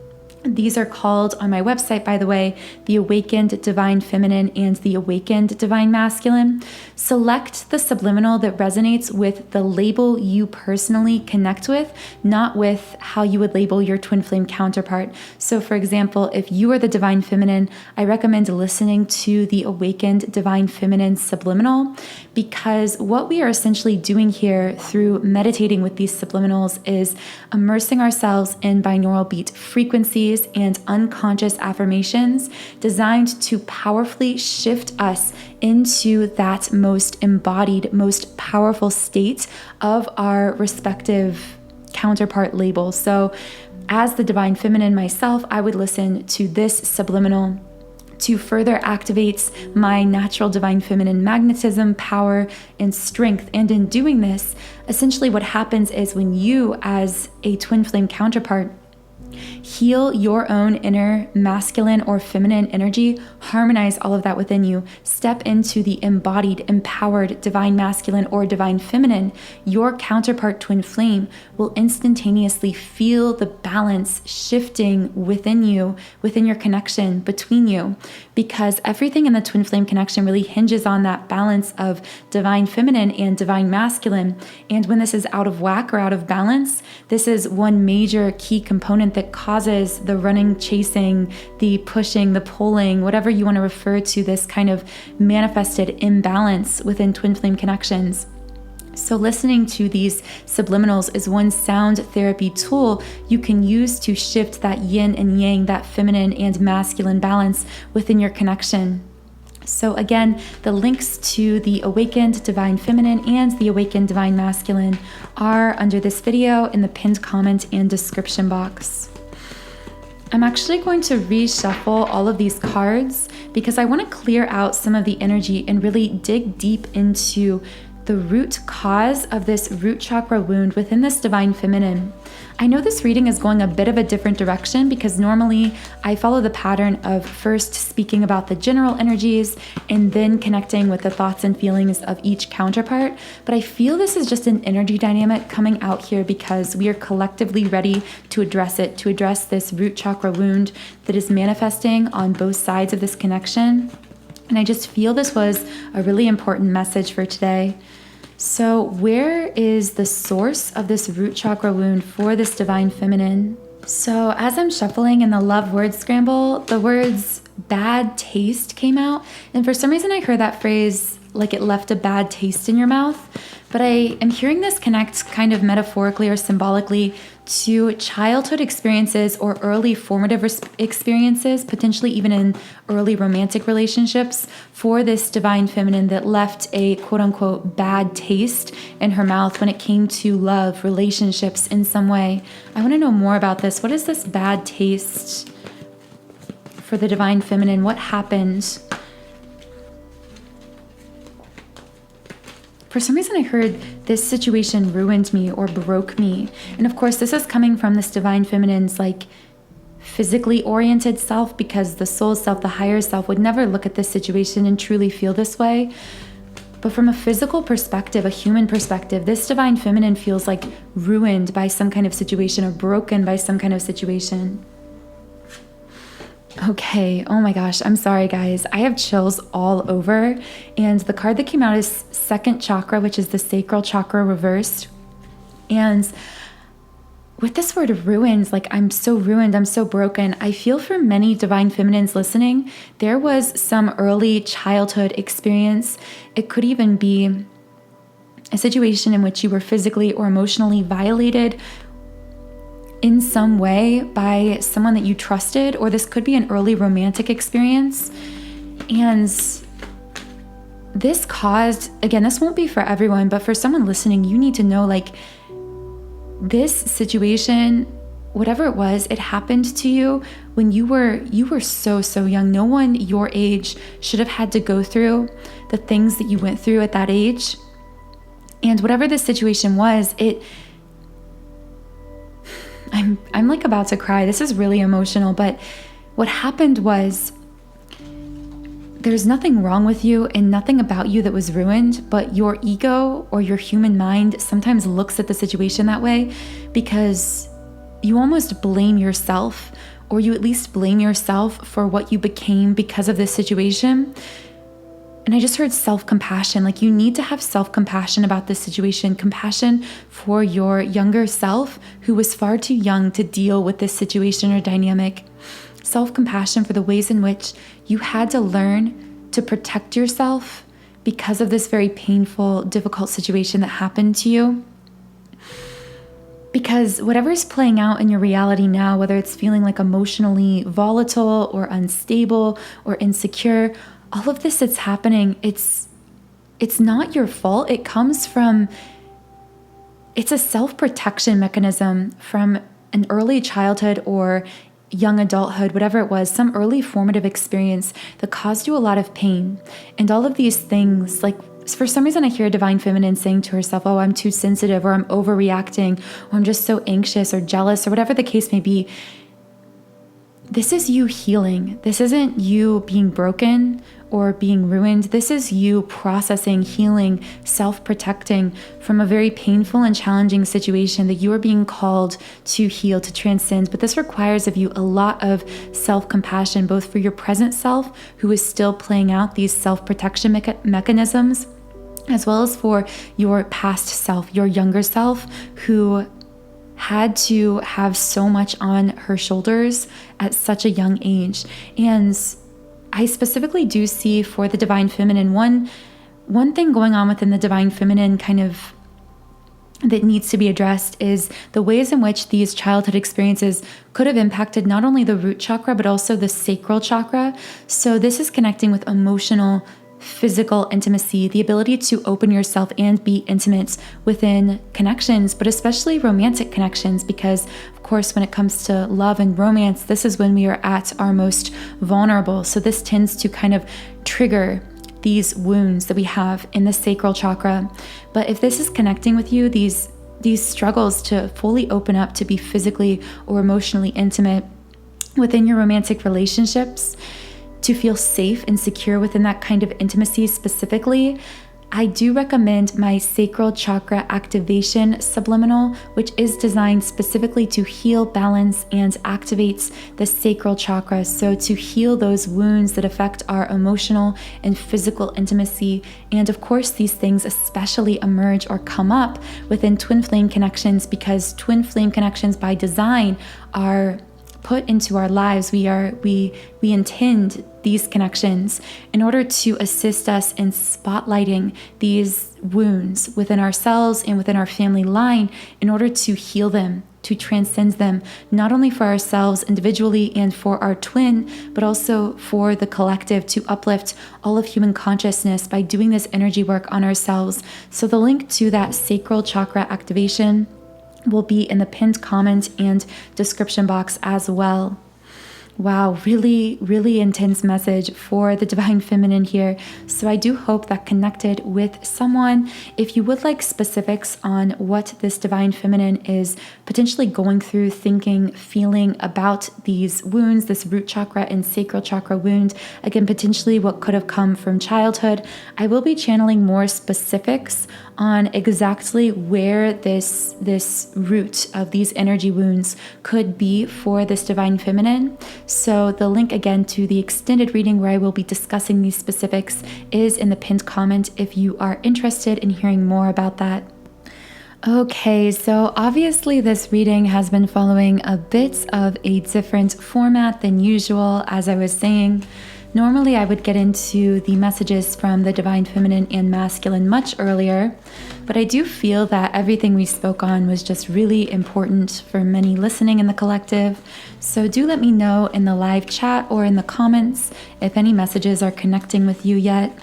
these are called on my website, by the way, the Awakened Divine Feminine and the Awakened Divine Masculine. Select the subliminal that resonates with the label you personally connect with, not with how you would label your twin flame counterpart. So for example, if you are the Divine Feminine, I recommend listening to the Awakened Divine Feminine subliminal, because what we are essentially doing here through meditating with these subliminals is immersing ourselves in binaural beat frequencies and unconscious affirmations designed to powerfully shift us into that most embodied, most powerful state of our respective counterpart labels. So as the divine feminine myself, I would listen to this subliminal to further activate my natural divine feminine magnetism, power, and strength. And in doing this, essentially what happens is when you, as a twin flame counterpart, heal your own inner masculine or feminine energy, harmonize all of that within you, step into the embodied, empowered divine masculine or divine feminine, your counterpart twin flame will instantaneously feel the balance shifting within you, within your connection between you, because everything in the twin flame connection really hinges on that balance of divine feminine and divine masculine. And when this is out of whack or out of balance, this is one major key component that causes the running, chasing, the pushing, the pulling, whatever you want to refer to, this kind of manifested imbalance within twin flame connections. So listening to these subliminals is one sound therapy tool you can use to shift that yin and yang, that feminine and masculine balance within your connection. So again, the links to the Awakened Divine Feminine and the Awakened Divine Masculine are under this video in the pinned comment and description box. I'm actually going to reshuffle all of these cards because I want to clear out some of the energy and really dig deep into the root cause of this root chakra wound within this divine feminine. I know this reading is going a bit of a different direction because normally I follow the pattern of first speaking about the general energies and then connecting with the thoughts and feelings of each counterpart. But I feel this is just an energy dynamic coming out here because we are collectively ready to address it, to address this root chakra wound that is manifesting on both sides of this connection. And I just feel this was a really important message for today. So where is the source of this root chakra wound for this divine feminine? So as I'm shuffling in the love word scramble, the words bad taste came out. And for some reason I heard that phrase like it left a bad taste in your mouth. But I am hearing this connect kind of metaphorically or symbolically to childhood experiences or early formative experiences, potentially even in early romantic relationships, for this divine feminine that left a quote unquote bad taste in her mouth when it came to love, relationships in some way. I want to know more about this. What is this bad taste for the divine feminine? What happened? For some reason, I heard this situation ruined me or broke me. And of course, this is coming from this divine feminine's like physically oriented self, because the soul self, the higher self, would never look at this situation and truly feel this way. But from a physical perspective, a human perspective, this divine feminine feels like ruined by some kind of situation or broken by some kind of situation. Okay, oh my gosh, I'm sorry guys. I have chills all over. And the card that came out is second chakra, which is the sacral chakra reversed. And with this word ruined, like I'm so ruined, I'm so broken. I feel for many divine feminines listening, there was some early childhood experience. It could even be a situation in which you were physically or emotionally violated in some way by someone that you trusted, or this could be an early romantic experience. And this caused, again, this won't be for everyone, but for someone listening, you need to know like this situation, whatever it was, it happened to you when you were so young. No one your age should have had to go through the things that you went through at that age. And whatever this situation was, I'm like about to cry. This is really emotional, but what happened was there's nothing wrong with you and nothing about you that was ruined, but your ego or your human mind sometimes looks at the situation that way because you almost blame yourself, or you at least blame yourself for what you became because of this situation. And I just heard self-compassion. Like you need to have self-compassion about this situation, compassion for your younger self who was far too young to deal with this situation or dynamic. Self-compassion for the ways in which you had to learn to protect yourself because of this very painful, difficult situation that happened to you. Because whatever is playing out in your reality now, whether it's feeling like emotionally volatile or unstable or insecure, all of this that's happening, it's not your fault. It comes from, it's a self-protection mechanism from an early childhood or young adulthood, whatever it was, some early formative experience that caused you a lot of pain. And all of these things, like for some reason I hear a divine feminine saying to herself, oh, I'm too sensitive, or I'm overreacting, or I'm just so anxious or jealous, or whatever the case may be. This is you healing. This isn't you being broken or being ruined. This is you processing, healing, self-protecting from a very painful and challenging situation that you are being called to heal, to transcend. But this requires of you a lot of self-compassion, both for your present self, who is still playing out these self-protection mechanisms, as well as for your past self, your younger self, who had to have so much on her shoulders at such a young age. And I specifically do see for the divine feminine, one thing going on within the divine feminine kind of that needs to be addressed is the ways in which these childhood experiences could have impacted not only the root chakra, but also the sacral chakra. So this is connecting with emotional, physical intimacy, the ability to open yourself and be intimate within connections, but especially romantic connections, because of course, when it comes to love and romance, this is when we are at our most vulnerable. So this tends to kind of trigger these wounds that we have in the sacral chakra. But if this is connecting with you, these these struggles to fully open up, to be physically or emotionally intimate within your romantic relationships, to feel safe and secure within that kind of intimacy specifically, I do recommend my Sacral Chakra Activation Subliminal, which is designed specifically to heal, balance, and activates the sacral chakra. So to heal those wounds that affect our emotional and physical intimacy. And of course, these things especially emerge or come up within twin flame connections, because twin flame connections by design are put into our lives. We intend these connections in order to assist us in spotlighting these wounds within ourselves and within our family line, in order to heal them, to transcend them, not only for ourselves individually and for our twin, but also for the collective, to uplift all of human consciousness by doing this energy work on ourselves. So the link to that sacral chakra activation will be in the pinned comment and description box as well. Wow, really, really intense message for the Divine Feminine here. So I do hope that connected with someone. If you would like specifics on what this Divine Feminine is potentially going through, thinking, feeling about these wounds, this root chakra and sacral chakra wound, again, potentially what could have come from childhood, I will be channeling more specifics on exactly where this root of these energy wounds could be for this Divine Feminine. So the link again to the extended reading where I will be discussing these specifics is in the pinned comment if you are interested in hearing more about that. Okay, so obviously this reading has been following a bit of a different format than usual, as I was saying. Normally I would get into the messages from the Divine Feminine and Masculine much earlier, but I do feel that everything we spoke on was just really important for many listening in the collective. So do let me know in the live chat or in the comments if any messages are connecting with you yet.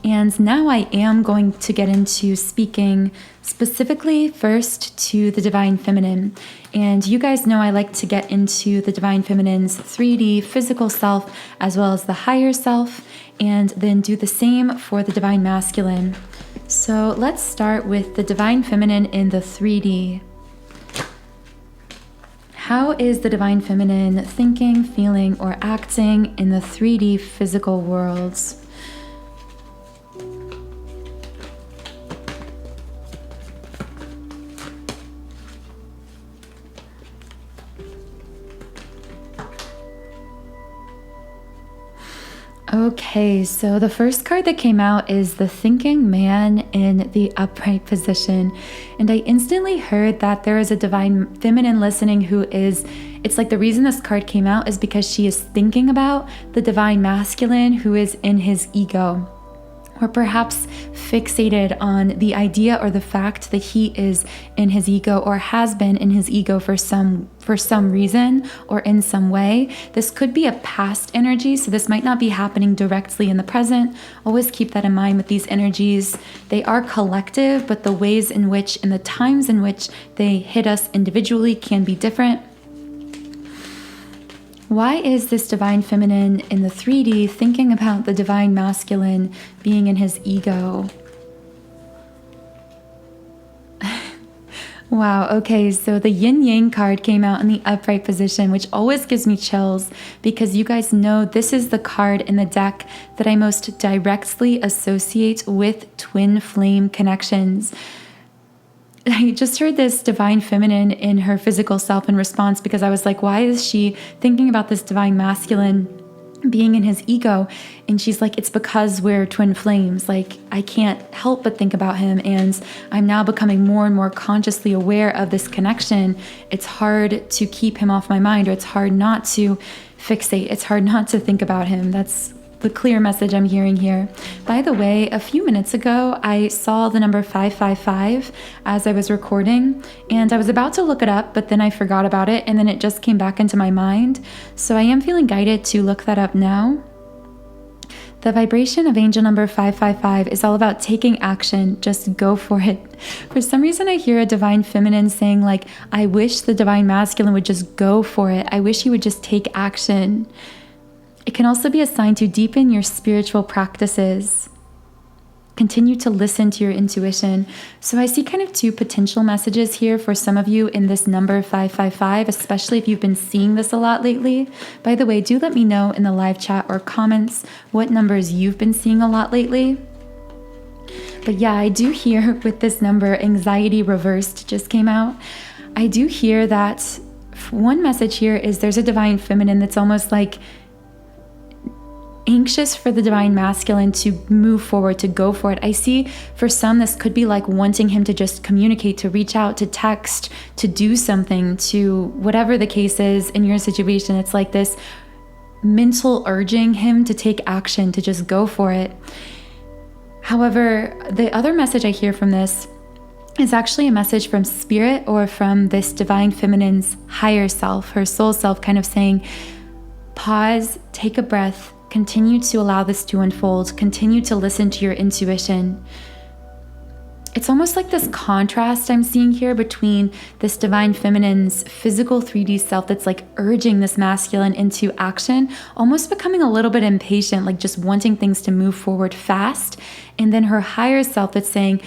And now I am going to get into speaking specifically first to the Divine Feminine. And you guys know I like to get into the Divine Feminine's 3D physical self as well as the higher self, and then do the same for the Divine Masculine. So let's start with the Divine Feminine in the 3D. How is the Divine Feminine thinking, feeling, or acting in the 3D physical worlds? Okay, so the first card that came out is the Thinking Man in the upright position. And I instantly heard that there is a Divine Feminine listening who is, it's like the reason this card came out is because she is thinking about the Divine Masculine who is in his ego, or perhaps fixated on the idea or the fact that he is in his ego or has been in his ego for some reason or in some way. This could be a past energy, so this might not be happening directly in the present. Always keep that in mind with these energies. They are collective, but the ways in which and the times in which they hit us individually can be different. Why is this Divine Feminine in the 3D thinking about the Divine Masculine being in his ego? Wow, okay, so the Yin Yang card came out in the upright position, which always gives me chills because you guys know this is the card in the deck that I most directly associate with twin flame connections. I just heard this Divine Feminine in her physical self in response because I was like, why is she thinking about this Divine Masculine being in his ego? And she's like, it's because we're twin flames. Like, I can't help but think about him, and I'm now becoming more and more consciously aware of this connection. It's hard to keep him off my mind, or it's hard not to fixate. It's hard not to think about him. That's the clear message I'm hearing here. By the way, a few minutes ago, I saw the number 555 as I was recording, and I was about to look it up, but then I forgot about it, and then it just came back into my mind. So I am feeling guided to look that up now. The vibration of angel number 555 is all about taking action. Just go for it. For some reason, I hear a Divine Feminine saying, like, I wish the Divine Masculine would just go for it. I wish he would just take action. It can also be a sign to deepen your spiritual practices. Continue to listen to your intuition. So I see kind of two potential messages here for some of you in this number 555, especially if you've been seeing this a lot lately. By the way, do let me know in the live chat or comments what numbers you've been seeing a lot lately. But yeah, I do hear with this number, anxiety reversed just came out. I do hear that one message here is there's a divine feminine that's almost like anxious for the divine masculine to move forward, to go for it. I see for some, this could be like wanting him to just communicate, to reach out, to text, to do something, to whatever the case is in your situation. It's like this mental urging him to take action, to just go for it. However, the other message I hear from this is actually a message from spirit or from this divine feminine's higher self, her soul self, kind of saying, pause, take a breath, continue to allow this to unfold, continue to listen to your intuition. It's almost like this contrast I'm seeing here between this divine feminine's physical 3D self that's like urging this masculine into action, almost becoming a little bit impatient, like just wanting things to move forward fast. And then her higher self that's saying,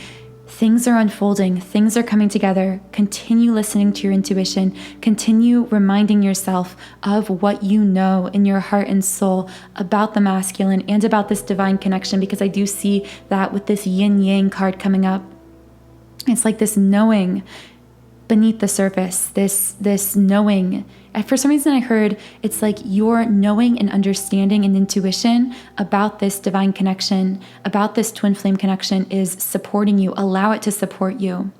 things are unfolding, things are coming together. Continue listening to your intuition. Continue reminding yourself of what you know in your heart and soul about the masculine and about this divine connection, because I do see that with this yin yang card coming up. It's like this knowing beneath the surface, this knowing. And for some reason I heard it's like your knowing and understanding and intuition about this divine connection, about this twin flame connection is supporting you. Allow it to support you.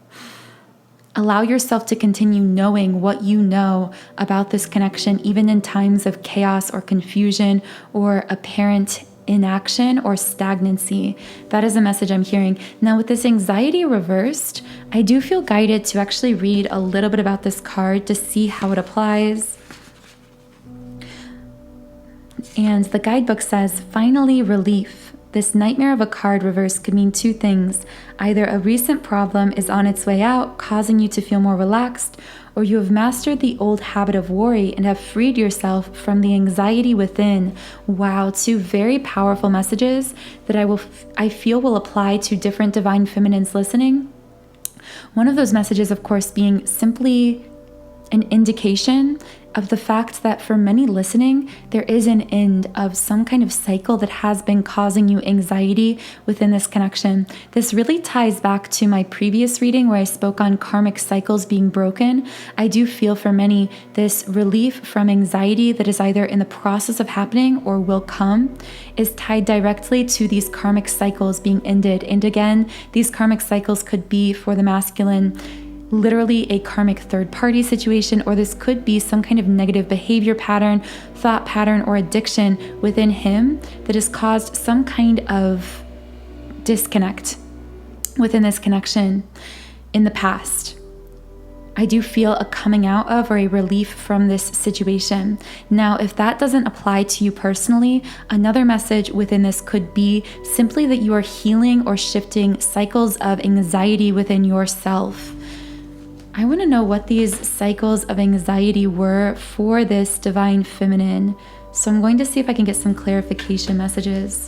Allow yourself to continue knowing what you know about this connection, even in times of chaos or confusion or apparent inaction or stagnancy. That is a message I'm hearing. Now, with this anxiety reversed, I do feel guided to actually read a little bit about this card to see how it applies. And the guidebook says, finally, relief. This nightmare of a card reverse could mean two things. Either a recent problem is on its way out, causing you to feel more relaxed, or you have mastered the old habit of worry and have freed yourself from the anxiety within. Wow, two very powerful messages that I feel will apply to different divine feminines listening. One of those messages, of course, being simply an indication of the fact that for many listening, there is an end of some kind of cycle that has been causing you anxiety within this connection. This really ties back to my previous reading where I spoke on karmic cycles being broken. I do feel for many this relief from anxiety that is either in the process of happening or will come is tied directly to these karmic cycles being ended. And again, these karmic cycles could be for the masculine literally a karmic third-party situation, or this could be some kind of negative behavior pattern, thought pattern, or addiction within him that has caused some kind of disconnect within this connection in the past. I do feel a coming out of or a relief from this situation. Now, if that doesn't apply to you personally, another message within this could be simply that you are healing or shifting cycles of anxiety within yourself. I want to know what these cycles of anxiety were for this divine feminine. So I'm going to see if I can get some clarification messages.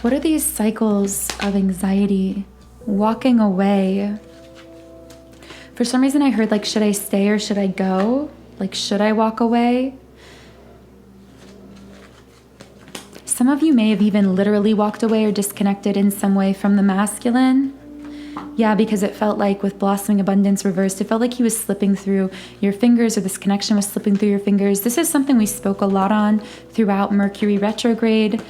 What are these cycles of anxiety? Walking away. For some reason I heard like, should I stay or should I go? Like, should I walk away? Some of you may have even literally walked away or disconnected in some way from the masculine. Yeah, because it felt like with Blossoming Abundance reversed, it felt like he was slipping through your fingers, or this connection was slipping through your fingers. This is something we spoke a lot on throughout Mercury retrograde.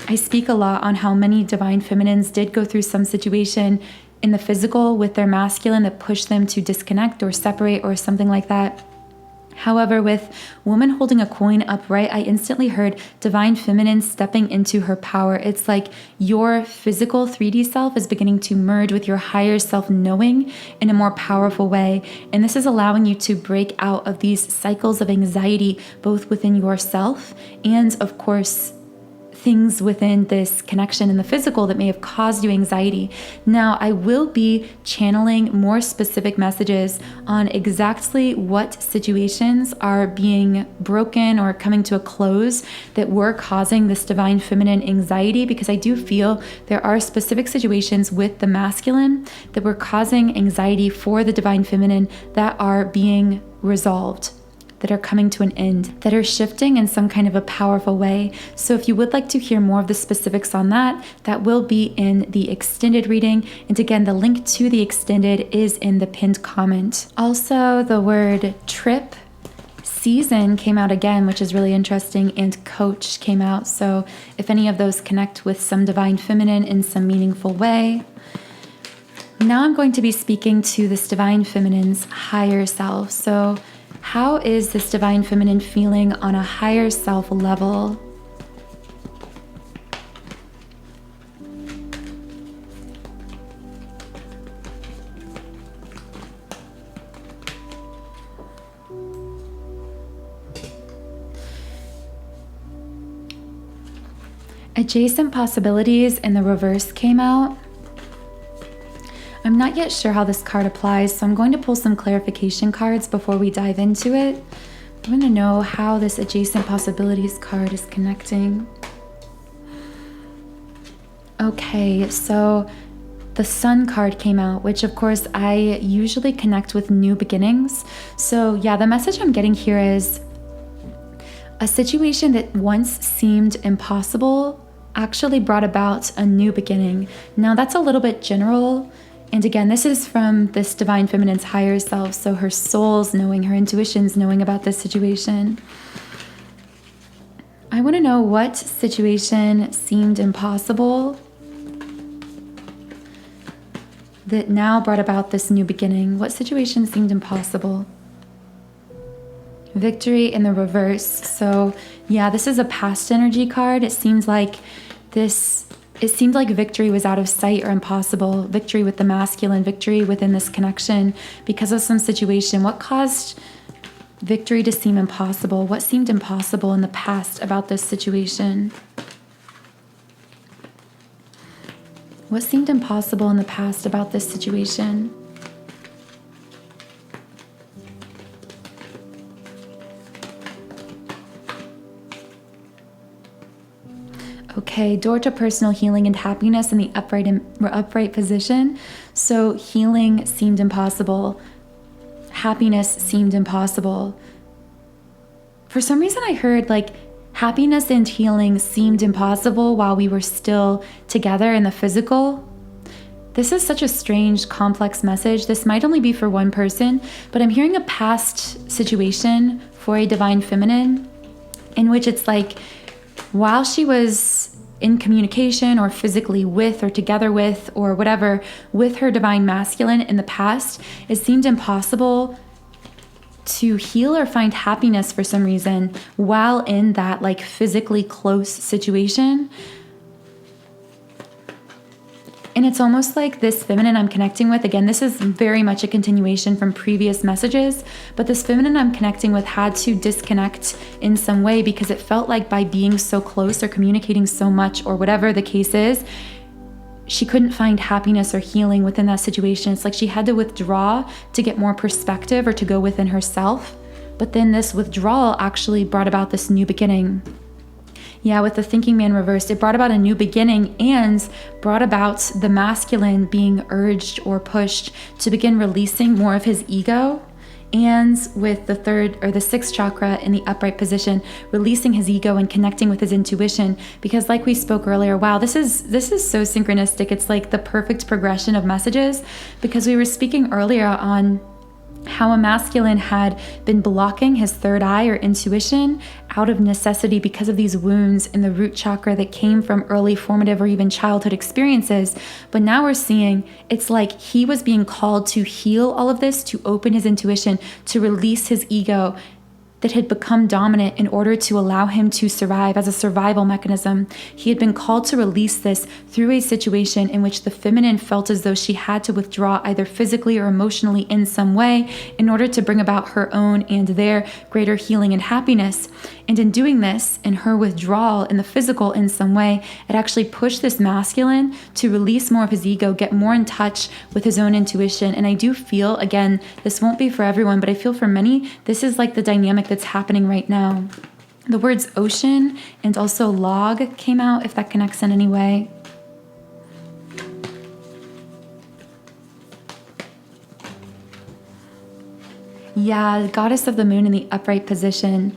I speak a lot on how many divine feminines did go through some situation in the physical with their masculine that pushed them to disconnect or separate or something like that. However, with woman holding a coin upright, I instantly heard divine feminine stepping into her power. It's like your physical 3D self is beginning to merge with your higher self knowing in a more powerful way. And this is allowing you to break out of these cycles of anxiety, both within yourself and, of course, things within this connection in the physical that may have caused you anxiety. Now, I will be channeling more specific messages on exactly what situations are being broken or coming to a close that were causing this divine feminine anxiety, because I do feel there are specific situations with the masculine that were causing anxiety for the divine feminine that are being resolved, that are coming to an end, that are shifting in some kind of a powerful way. So if you would like to hear more of the specifics on that, that will be in the extended reading. And again, the link to the extended is in the pinned comment. Also, the word trip, season came out again, which is really interesting, and coach came out. So if any of those connect with some divine feminine in some meaningful way. Now I'm going to be speaking to this divine feminine's higher self. So how is this divine feminine feeling on a higher self level? Adjacent possibilities in the reverse came out. I'm not yet sure how this card applies, so I'm going to pull some clarification cards before we dive into it. I want to know how this adjacent possibilities card is connecting. Okay, so the Sun card came out, which of course I usually connect with new beginnings. So yeah, the message I'm getting here is a situation that once seemed impossible actually brought about a new beginning. Now that's a little bit general. And again, this is from this divine feminine's higher self. So her soul's knowing, her intuition's knowing about this situation. I want to know what situation seemed impossible that now brought about this new beginning. What situation seemed impossible? Victory in the reverse. So yeah, this is a past energy card. It seemed like victory was out of sight or impossible. Victory with the masculine, victory within this connection because of some situation. What caused victory to seem impossible? What seemed impossible in the past about this situation? What seemed impossible in the past about this situation? Okay, door to personal healing and happiness in the upright position. So healing seemed impossible. Happiness seemed impossible. For some reason I heard like happiness and healing seemed impossible while we were still together in the physical. This is such a strange, complex message. This might only be for one person, but I'm hearing a past situation for a divine feminine in which it's like, while she was in communication or physically with or together with or whatever with her divine masculine in the past, it seemed impossible to heal or find happiness for some reason while in that like physically close situation. And it's almost like this feminine I'm connecting with, again, this is very much a continuation from previous messages, but this feminine I'm connecting with had to disconnect in some way because it felt like by being so close or communicating so much or whatever the case is, she couldn't find happiness or healing within that situation. It's like she had to withdraw to get more perspective or to go within herself. But then this withdrawal actually brought about this new beginning. Yeah, with the thinking man reversed, it brought about a new beginning and brought about the masculine being urged or pushed to begin releasing more of his ego. And with the third or the sixth chakra in the upright position, releasing his ego and connecting with his intuition. Because like we spoke earlier, wow, this is so synchronistic. It's like the perfect progression of messages, because we were speaking earlier on how a masculine had been blocking his third eye or intuition out of necessity because of these wounds in the root chakra that came from early formative or even childhood experiences. But now we're seeing it's like he was being called to heal all of this, to open his intuition, to release his ego. that had become dominant in order to allow him to survive as a survival mechanism. He had been called to release this through a situation in which the feminine felt as though she had to withdraw either physically or emotionally in some way in order to bring about her own and their greater healing and happiness. And in doing this, in her withdrawal in the physical in some way, it actually pushed this masculine to release more of his ego, get more in touch with his own intuition. And I do feel, again, this won't be for everyone, but I feel for many, this is like the dynamic that's happening right now. The words ocean and also log came out, if that connects in any way. Yeah, the goddess of the moon in the upright position.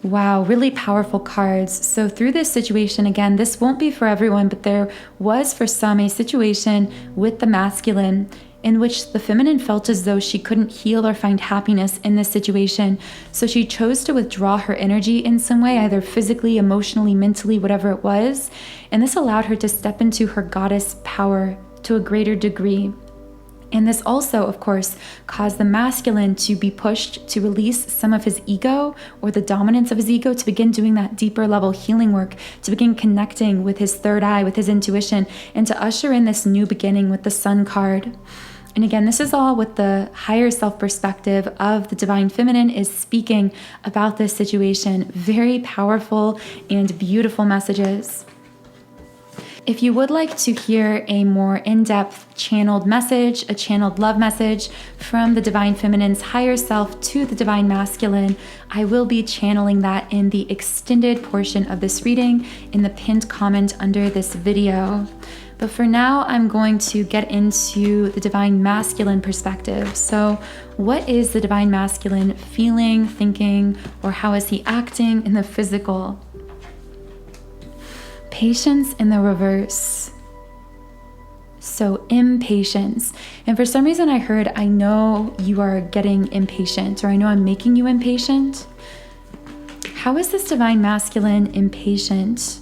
Wow, really powerful cards. So through this situation, again, this won't be for everyone, but there was for some a situation with the masculine in which the feminine felt as though she couldn't heal or find happiness in this situation. So she chose to withdraw her energy in some way, either physically, emotionally, mentally, whatever it was. And this allowed her to step into her goddess power to a greater degree. And this also, of course, caused the masculine to be pushed to release some of his ego or the dominance of his ego, to begin doing that deeper level healing work, to begin connecting with his third eye, with his intuition, and to usher in this new beginning with the Sun card. And again, this is all with the higher self perspective of the divine feminine is speaking about this situation. Very powerful and beautiful messages. If you would like to hear a more in-depth channeled message, a channeled love message from the divine feminine's higher self to the divine masculine, I will be channeling that in the extended portion of this reading in the pinned comment under this video. But for now, I'm going to get into the divine masculine perspective. So what is the divine masculine feeling, thinking, or how is he acting in the physical? Patience in the reverse. So impatience. And for some reason I heard, I know you are getting impatient, or I know I'm making you impatient. How is this divine masculine impatient?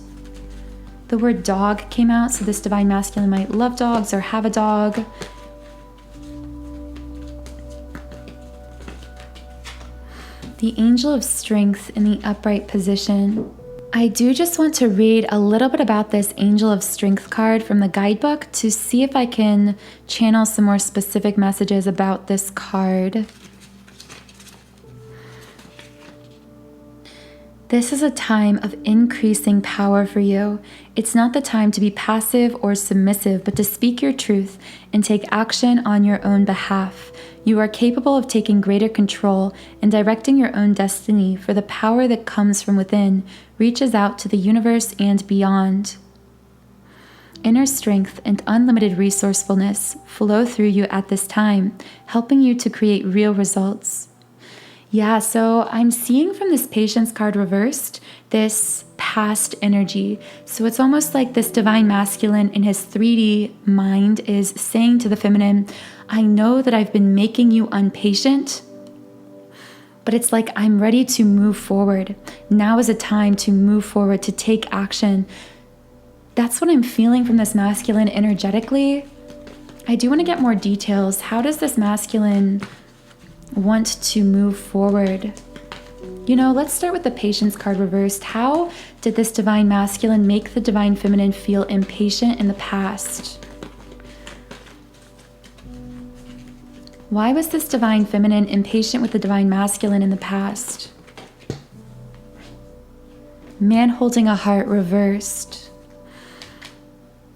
The word dog came out, so this divine masculine might love dogs or have a dog. The angel of strength in the upright position. I do just want to read a little bit about this Angel of Strength card from the guidebook to see if I can channel some more specific messages about this card. This is a time of increasing power for you. It's not the time to be passive or submissive, but to speak your truth and take action on your own behalf. You are capable of taking greater control and directing your own destiny, for the power that comes from within reaches out to the universe and beyond. Inner strength and unlimited resourcefulness flow through you at this time, helping you to create real results. Yeah, so I'm seeing from this patience card reversed, this past energy. So it's almost like this divine masculine in his 3D mind is saying to the feminine, I know that I've been making you impatient, but it's like I'm ready to move forward. Now is a time to move forward, to take action. That's what I'm feeling from this masculine energetically. I do want to get more details. How does this masculine want to move forward? You know, let's start with the patience card reversed. How did this divine masculine make the divine feminine feel impatient in the past? Why was this divine feminine impatient with the divine masculine in the past? Man holding a heart reversed.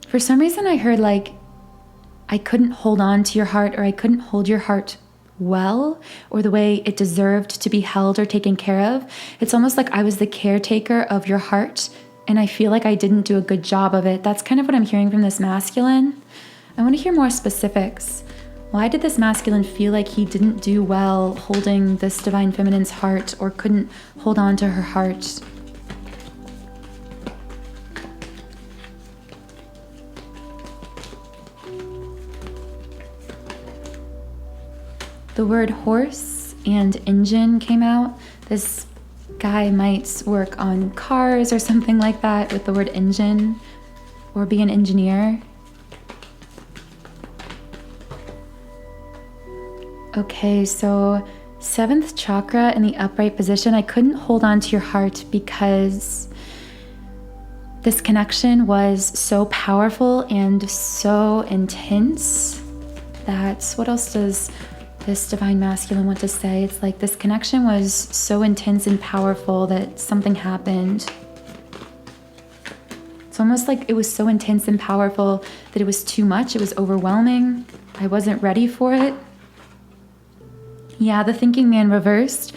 For some reason I heard like, I couldn't hold on to your heart, or I couldn't hold your heart well, or the way it deserved to be held or taken care of. It's almost like I was the caretaker of your heart, and I feel like I didn't do a good job of it. That's kind of what I'm hearing from this masculine. I want to hear more specifics. Why did this masculine feel like he didn't do well holding this divine feminine's heart, or couldn't hold on to her heart? The word horse and engine came out. This guy might work on cars or something like that with the word engine, or be an engineer. Okay, so Seventh chakra in the upright position. I couldn't hold on to your heart because this connection was so powerful and so intense. That's what else does this divine masculine want to say? It's like this connection was so intense and powerful that something happened. It's almost like it was so intense and powerful that it was too much. It was overwhelming. I wasn't ready for it. Yeah, the thinking man reversed.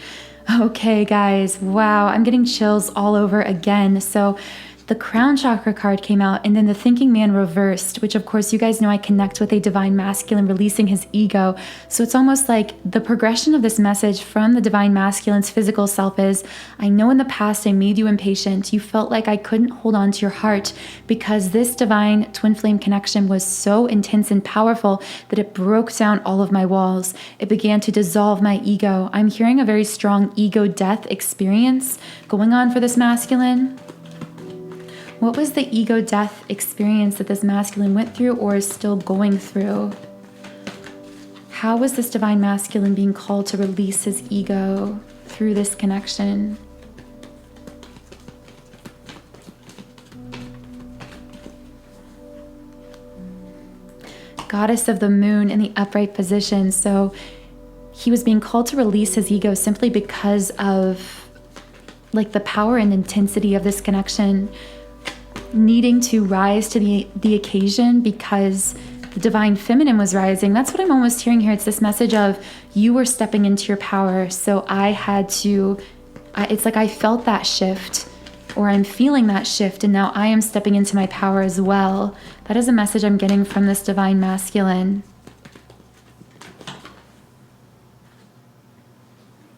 Okay, guys, wow, I'm getting chills all over again. So the crown chakra card came out, and then the thinking man reversed, which of course you guys know I connect with a divine masculine releasing his ego. So it's almost like the progression of this message from the divine masculine's physical self is, I know in the past I made you impatient. You felt like I couldn't hold on to your heart because this divine twin flame connection was so intense and powerful that it broke down all of my walls. It began to dissolve my ego. I'm hearing a very strong ego death experience going on for this masculine. What was the ego death experience that this masculine went through or is still going through? How was this divine masculine being called to release his ego through this connection? Goddess of the moon in the upright position. So he was being called to release his ego simply because of like the power and intensity of this connection, needing to rise to the occasion because the divine feminine was rising. That's what I'm almost hearing here. It's this message of you were stepping into your power. So I had to, it's like I felt that shift, or I'm feeling that shift, and now I am stepping into my power as well. That is a message I'm getting from this divine masculine.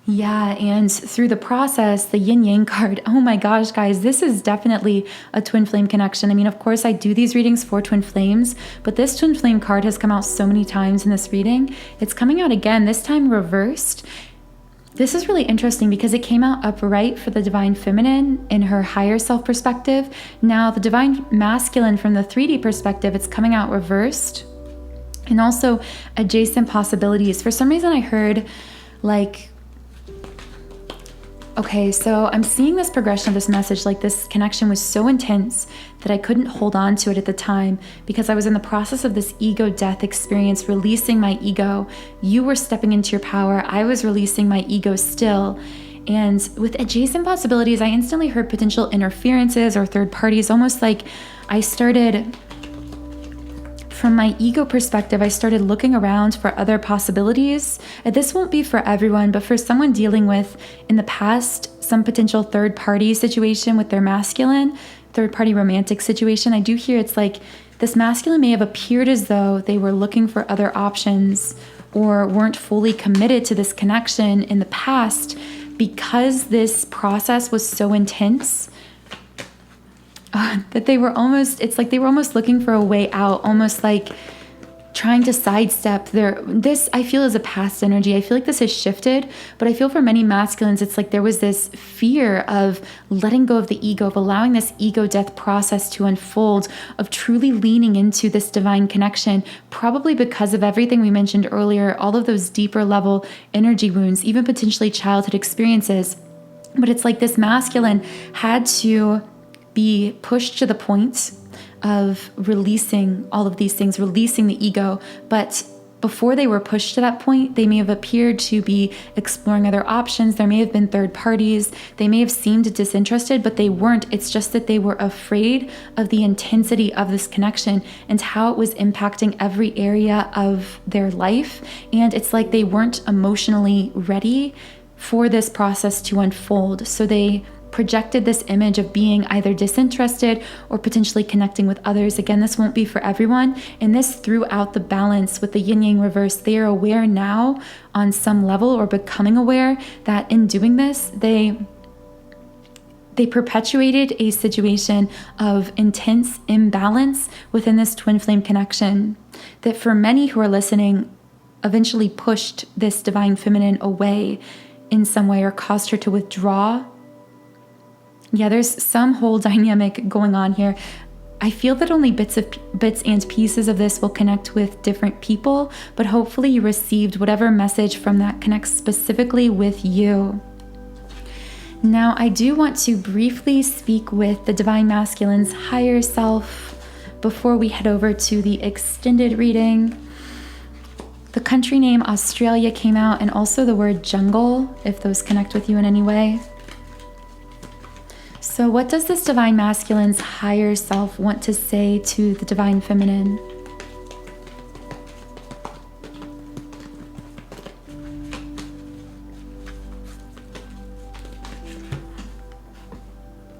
Yeah, and through the process, the yin yang card, oh my gosh, guys, this is definitely a twin flame connection. I mean, of course, I do these readings for twin flames, but this twin flame card has come out so many times in this reading. It's coming out again, this time reversed. This is really interesting because it came out upright for the divine feminine in her higher self perspective. Now, the divine masculine from the 3D perspective, it's coming out reversed. And also adjacent possibilities. For some reason, I heard like, okay, so I'm seeing this progression of this message, like this connection was so intense that I couldn't hold on to it at the time because I was in the process of this ego death experience, releasing my ego. You were stepping into your power. I was releasing my ego still. And with adjacent possibilities, I instantly heard potential interferences or third parties, almost like I started, from my ego perspective, I started looking around for other possibilities. And this won't be for everyone, but for someone dealing with, in the past, some potential third-party situation with their masculine, third-party romantic situation, I do hear it's like this masculine may have appeared as though they were looking for other options or weren't fully committed to this connection in the past because this process was so intense. That they were almost, it's like they were almost looking for a way out, almost like trying to sidestep this I feel is a past energy. I feel like this has shifted, but I feel for many masculines, it's like there was this fear of letting go of the ego, of allowing this ego death process to unfold, of truly leaning into this divine connection, probably because of everything we mentioned earlier, all of those deeper level energy wounds, even potentially childhood experiences. But it's like this masculine had to be pushed to the point of releasing all of these things, releasing the ego. But before they were pushed to that point, they may have appeared to be exploring other options. There may have been third parties. They may have seemed disinterested, but they weren't. It's just that they were afraid of the intensity of this connection and how it was impacting every area of their life. And it's like they weren't emotionally ready for this process to unfold. So they projected this image of being either disinterested or potentially connecting with others. Again, this won't be for everyone. And this threw out the balance with the yin yang reverse. They are aware now on some level, or becoming aware, that in doing this, they perpetuated a situation of intense imbalance within this twin flame connection that for many who are listening eventually pushed this divine feminine away in some way or caused her to withdraw. Yeah, there's some whole dynamic going on here. I feel that only bits and pieces of this will connect with different people, but hopefully you received whatever message from that connects specifically with you. Now, I do want to briefly speak with the Divine Masculine's higher self before we head over to the extended reading. The country name Australia came out, and also the word jungle, if those connect with you in any way. So what does this Divine Masculine's higher self want to say to the Divine Feminine?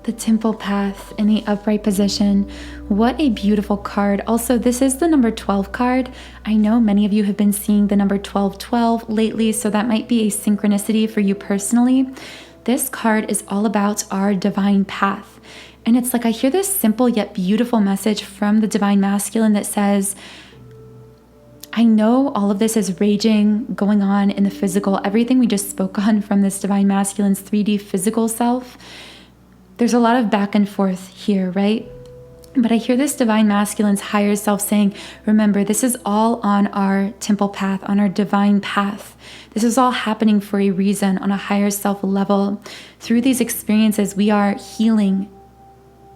The Temple Path in the upright position. What a beautiful card. Also, this is the number 12 card. I know many of you have been seeing the number 1212 lately, so that might be a synchronicity for you personally. This card is all about our divine path. And it's like I hear this simple yet beautiful message from the Divine Masculine that says, I know all of this is raging, going on in the physical, everything we just spoke on from this Divine Masculine's 3D physical self. There's a lot of back and forth here, right? But I hear this Divine Masculine's higher self saying, remember, this is all on our temple path, on our divine path. This is all happening for a reason on a higher self level. Through these experiences, we are healing,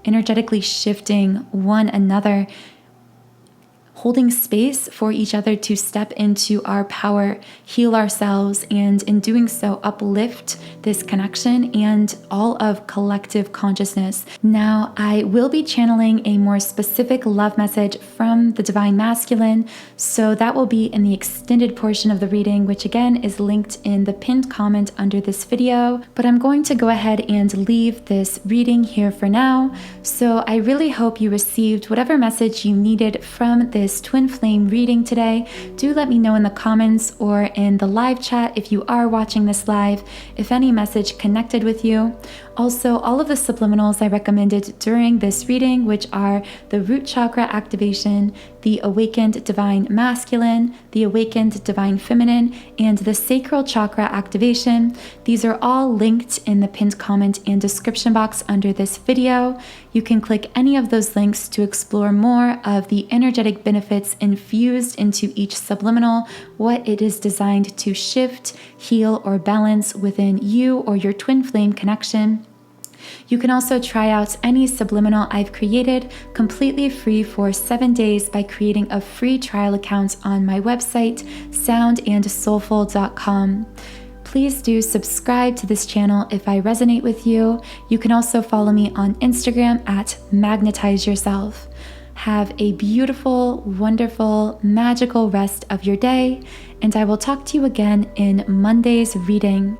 energetically shifting one another, holding space for each other to step into our power, heal ourselves, and in doing so, uplift this connection and all of collective consciousness. Now, I will be channeling a more specific love message from the Divine Masculine, so that will be in the extended portion of the reading, which again is linked in the pinned comment under this video. But I'm going to go ahead and leave this reading here for now. So I really hope you received whatever message you needed from this twin flame reading today. Do let me know in the comments or in the live chat if you are watching this live, if any message connected with you. Also, all of the subliminals I recommended during this reading, which are the root chakra activation, the awakened divine masculine, the awakened divine feminine, and the sacral chakra activation. These are all linked in the pinned comment and description box under this video. You can click any of those links to explore more of the energetic benefits infused into each subliminal, what it is designed to shift, heal, or balance within you or your twin flame connection. You can also try out any subliminal I've created completely free for 7 days by creating a free trial account on my website, soundandsoulful.com. Please do subscribe to this channel if I resonate with you. You can also follow me on Instagram at Magnetize Yourself. Have a beautiful, wonderful, magical rest of your day, and I will talk to you again in Monday's reading.